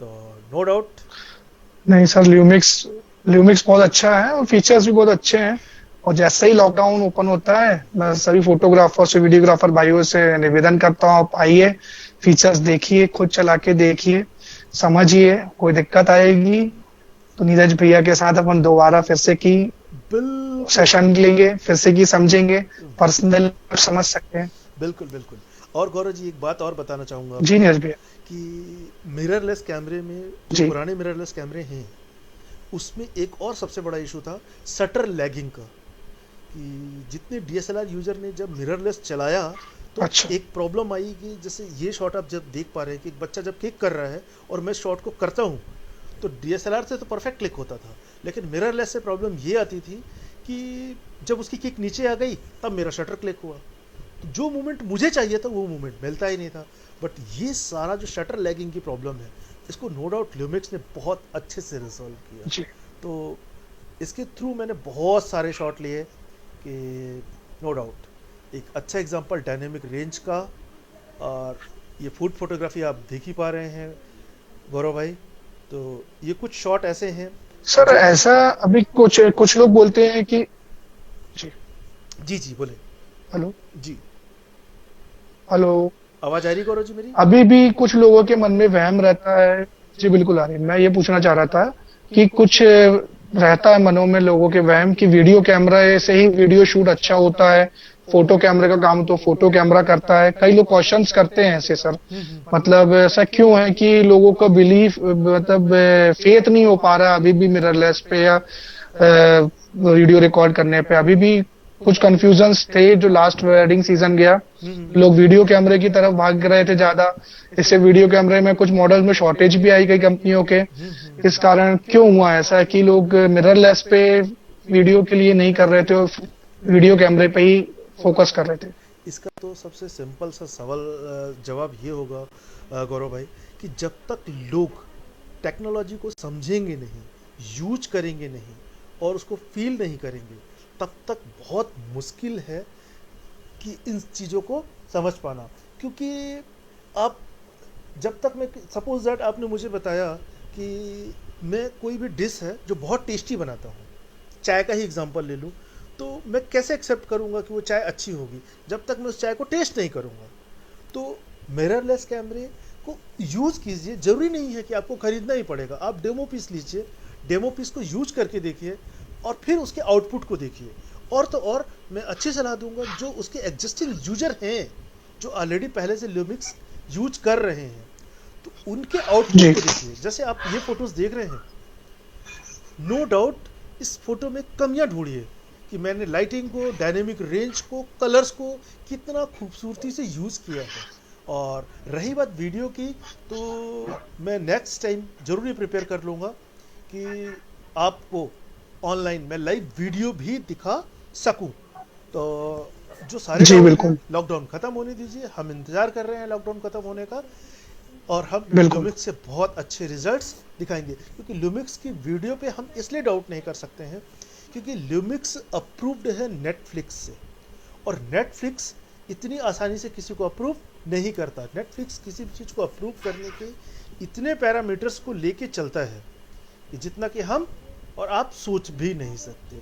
तो नो डाउट नहीं सर, ल्यूमिक्स बहुत अच्छा है और फीचर्स भी बहुत अच्छे हैं। और जैसे ही लॉकडाउन ओपन होता है, मैं सभी फोटोग्राफर से वीडियोग्राफर भाइयों से निवेदन करता हूँ, आप आइए, फीचर्स देखिए, खुद चला के देखिए, समझिए। कोई दिक्कत आएगी तो नीरज भैया के साथ अपन दोबारा फिर से की सेशन लेंगे, फिर से की समझेंगे, पर्सनल समझ सकते हैं। बिल्कुल बिल्कुल। और गौरव जी, एक बात और बताना चाहूँगा जी नीरज भैया, कि मिररलेस कैमरे में, जो पुराने मिररलेस कैमरे हैं, उसमें एक और सबसे बड़ा इशू था शटर लैगिंग का। कि जितने DSLR यूजर ने जब मिररलेस चलाया तो एक प्रॉब्लम आई कि जैसे ये शॉट आप जब देख पा रहे हैं कि एक बच्चा जब किक कर रहा है और मैं शॉट को करता हूँ, तो DSLR से तो परफेक्ट क्लिक होता था, लेकिन मिररलेस से प्रॉब्लम ये आती थी कि जब उसकी किक नीचे आ गई तब मेरा शटर क्लिक हुआ, तो जो मूवमेंट मुझे चाहिए था वो मूवमेंट मिलता ही नहीं था। बट ये सारा जो शटर लैगिंग की प्रॉब्लम है, इसको नो डाउट ल्यूमिक्स ने बहुत अच्छे से रिजॉल्व किया। जी तो इसके थ्रू मैंने बहुत सारे शॉट लिए कि नो डाउट एक अच्छा एग्जांपल डायनेमिक रेंज का। और ये फूड फोटोग्राफी आप देख ही पा रहे हैं गौरव भाई, तो ये कुछ शॉट ऐसे हैं सर, जो ऐसा अभी कुछ कुछ लोग बोलते हैं कि जी, जी जी बोले। हेलो जी हेलो, आवाज आ रही गौरव जी मेरी? अभी भी कुछ लोगों के मन में वहम रहता है। जी बिल्कुल आ रही है। मैं ये पूछना चाह रहा था कि कुछ रहता है मनों में लोगों के वहम कि वीडियो कैमरा से ही वीडियो शूट अच्छा होता है, फोटो कैमरे का काम तो फोटो कैमरा करता है। कई लोग क्वेश्चंस करते हैं ऐसे सर, मतलब ऐसा क्यों है कि लोगों का बिलीफ, मतलब फेथ नहीं हो पा रहा अभी भी मिररलेस पे या वीडियो रिकॉर्ड करने पे। अभी भी कुछ कंफ्यूजन्स थे जो लास्ट वेडिंग सीजन गया, लोग वीडियो कैमरे की तरफ भाग रहे थे ज्यादा। इससे वीडियो कैमरे में कुछ मॉडल में शॉर्टेज भी आई कई कंपनियों के। इस कारण क्यों हुआ ऐसा कि लोग मिररलेस पे वीडियो के लिए नहीं कर रहे थे और वीडियो कैमरे पे ही फोकस कर रहे थे? इसका तो सबसे सिंपल सा सवाल जवाब ये होगा गौरव भाई, कि जब तक लोग टेक्नोलॉजी को समझेंगे नहीं, यूज करेंगे नहीं और उसको फील नहीं करेंगे, तब तक बहुत मुश्किल है कि इन चीज़ों को समझ पाना। क्योंकि आप जब तक मैं सपोज दैट आपने मुझे बताया कि मैं कोई भी डिश है जो बहुत टेस्टी बनाता हूँ, चाय का ही एग्जांपल ले लूँ, तो मैं कैसे एक्सेप्ट करूँगा कि वो चाय अच्छी होगी जब तक मैं उस चाय को टेस्ट नहीं करूँगा। तो मिररलेस कैमरे को यूज़ कीजिए, ज़रूरी नहीं है कि आपको खरीदना ही पड़ेगा। आप डेमो पीस लीजिए, डेमो पीस को यूज करके देखिए और फिर उसके आउटपुट को देखिए। और तो और मैं अच्छी सलाह दूंगा, जो उसके एग्जिस्टिंग यूजर हैं जो ऑलरेडी पहले से ल्यूमिक्स यूज कर रहे हैं, तो उनके आउटपुट को देखिए। जैसे आप ये फोटोज देख रहे हैं, नो डाउट इस फोटो में कमियां ढूंढिए कि मैंने लाइटिंग को, डायनेमिक रेंज को, कलर्स को कितना खूबसूरती से यूज़ किया है। और रही बात वीडियो की, तो मैं नेक्स्ट टाइम ज़रूर ये प्रिपेयर कर लूँगा कि आपको ऑनलाइन मैं लाइव वीडियो भी दिखा सकूं। तो जो सारे जी डाउट हैं, बिल्कुल लॉकडाउन ख़त्म होने दीजिए, हम इंतज़ार कर रहे हैं लॉकडाउन ख़त्म होने का, और हम बिल्कुल लुमिक्स से बहुत अच्छे रिजल्ट्स दिखाएंगे। क्योंकि लुमिक्स की वीडियो पे हम इसलिए डाउट नहीं कर सकते हैं क्योंकि लुमिक्स अप्रूव्ड है नेटफ्लिक्स से, और नेटफ्लिक्स इतनी आसानी से किसी को अप्रूव नहीं करता। नेटफ्लिक्स किसी भी चीज़ को अप्रूव करने के इतने पैरामीटर्स को लेके चलता है कि जितना कि हम और आप सोच भी नहीं सकते।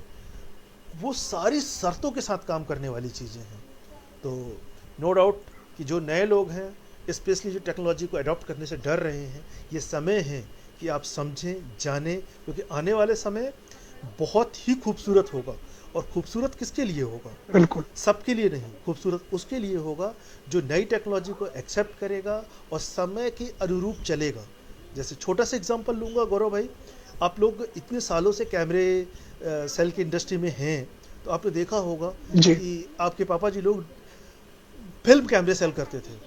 वो सारी शर्तों के साथ काम करने वाली चीज़ें हैं। तो नो डाउट कि जो नए लोग हैं, स्पेशली जो टेक्नोलॉजी को अडॉप्ट करने से डर रहे हैं, ये समय है कि आप समझें, जानें, क्योंकि आने वाले समय बहुत ही खूबसूरत होगा। और खूबसूरत किसके लिए होगा? बिल्कुल सबके लिए नहीं, खूबसूरत उसके लिए होगा जो नई टेक्नोलॉजी को एक्सेप्ट करेगा और समय के अनुरूप चलेगा। जैसे छोटा सा एग्जांपल लूँगा गौरव भाई, आप लोग इतने सालों से कैमरे सेल की इंडस्ट्री में हैं, तो आपने देखा होगा कि आपके पापा जी लोग फिल्म कैमरे सेल करते थे।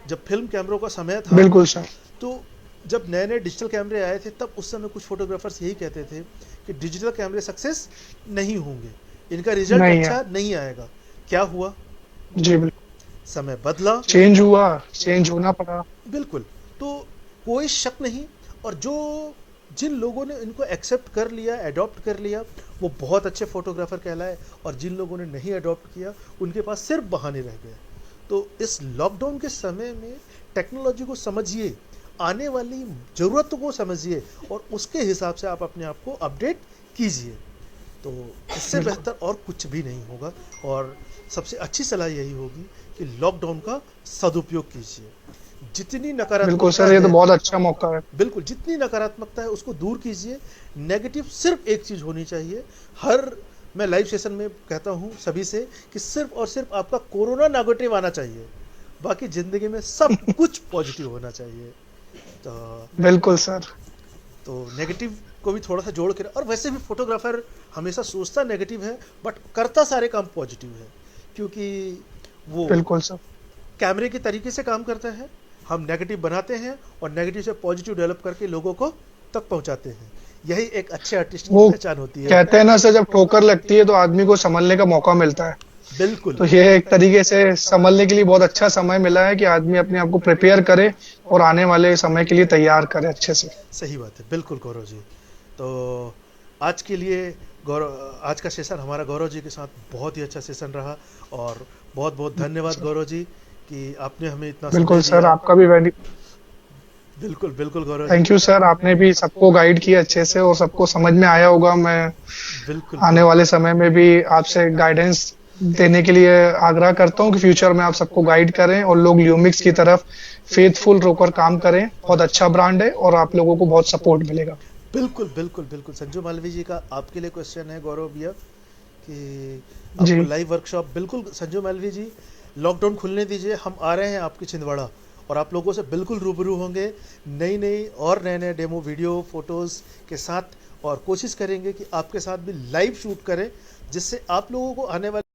जब फिल्म कैमरों का समय था, बिल्कुल सर, तो जब नए नए डिजिटल कैमरे आए थे, तब उस समय कुछ फोटोग्राफर्स यही कहते थे कि डिजिटल कैमरे सक्सेस नहीं होंगे, इनका रिजल्ट अच्छा नहीं आएगा। क्या हुआ? जी बिल्कुल, समय बदला, चेंज हुआ, चेंज होना पड़ा। बिल्कुल। तो कोई शक नहीं, और जो जिन लोगों ने इनको एक्सेप्ट कर लिया, अडॉप्ट कर लिया, वो बहुत अच्छे फोटोग्राफर कहलाए, और जिन लोगों ने नहीं अडॉप्ट किया उनके पास सिर्फ बहाने रह गए। तो इस लॉकडाउन के समय में टेक्नोलॉजी को समझिए, आने वाली ज़रूरतों को समझिए, और उसके हिसाब से आप अपने आप को अपडेट कीजिए। तो इससे बेहतर और कुछ भी नहीं होगा। और सबसे अच्छी सलाह यही होगी कि लॉकडाउन का सदुपयोग कीजिए। जितनी नकारात्मकता, बिल्कुल सर, ये तो बहुत अच्छा मौका है। बिल्कुल, जितनी नकारात्मकता है उसको दूर कीजिए। नेगेटिव सिर्फ एक चीज़ होनी चाहिए। मैं लाइव सेशन में कहता हूँ सभी से कि सिर्फ और सिर्फ आपका कोरोना नेगेटिव आना चाहिए, बाकी ज़िंदगी में सब कुछ पॉजिटिव होना चाहिए। तो बिल्कुल सर, तो नेगेटिव को भी थोड़ा सा जोड़ कर, और वैसे भी फोटोग्राफर हमेशा सोचता नेगेटिव है बट करता सारे काम पॉजिटिव है, क्योंकि वो बिल्कुल सर, कैमरे के तरीके से काम करता है। हम नेगेटिव बनाते हैं और नेगेटिव से पॉजिटिव डेवलप करके लोगों को तक पहुंचाते हैं। यही एक अच्छे आर्टिस्ट की वो पहचान होती है। कहते हैं ना सर, जब ठोकर लगती है तो आदमी को संभलने का मौका मिलता है। बिल्कुल। तो ये एक तरीके से संभलने के लिए बहुत अच्छा समय मिला है कि आदमी अपने आप को प्रिपेयर करे और आने वाले समय के लिए तैयार करे अच्छे से। सही बात है, बिल्कुल गौरव जी। तो आज के लिए गौरव, आज का सेशन हमारा गौरव जी के साथ बहुत ही अच्छा सेशन रहा। और बहुत बहुत धन्यवाद गौरव जी कि आपने हमें इतना समय बिल्कुल सर, दिया। आपका भी वेरी बिल्कुल बिल्कुल Gaurav ji. Thank you sir, आपने भी सबको गाइड किया अच्छे से और सबको समझ में आया होगा। मैं बिल्कुल आने बिल्कुल। वाले समय में भी आपसे गाइडेंस देने के लिए आग्रह करता हूँ कि फ्यूचर में आप सबको गाइड करें और लोग ल्यूमिक्स की तरफ फेथफुल होकर काम करें। बहुत अच्छा ब्रांड है और आप लोगों को बहुत सपोर्ट मिलेगा। बिल्कुल बिल्कुल बिल्कुल। संजू मालवी जी का आपके लिए क्वेश्चन है गौरव भैया कि जी आपको लाइव वर्कशॉप, बिल्कुल संजू मालवी जी, लॉकडाउन खुलने दीजिए, हम आ रहे हैं आपके छिंदवाड़ा और आप लोगों से बिल्कुल रूबरू होंगे नई नई और नए नए डेमो वीडियो फोटोज़ के साथ। और कोशिश करेंगे कि आपके साथ भी लाइव शूट करें, जिससे आप लोगों को आने वाले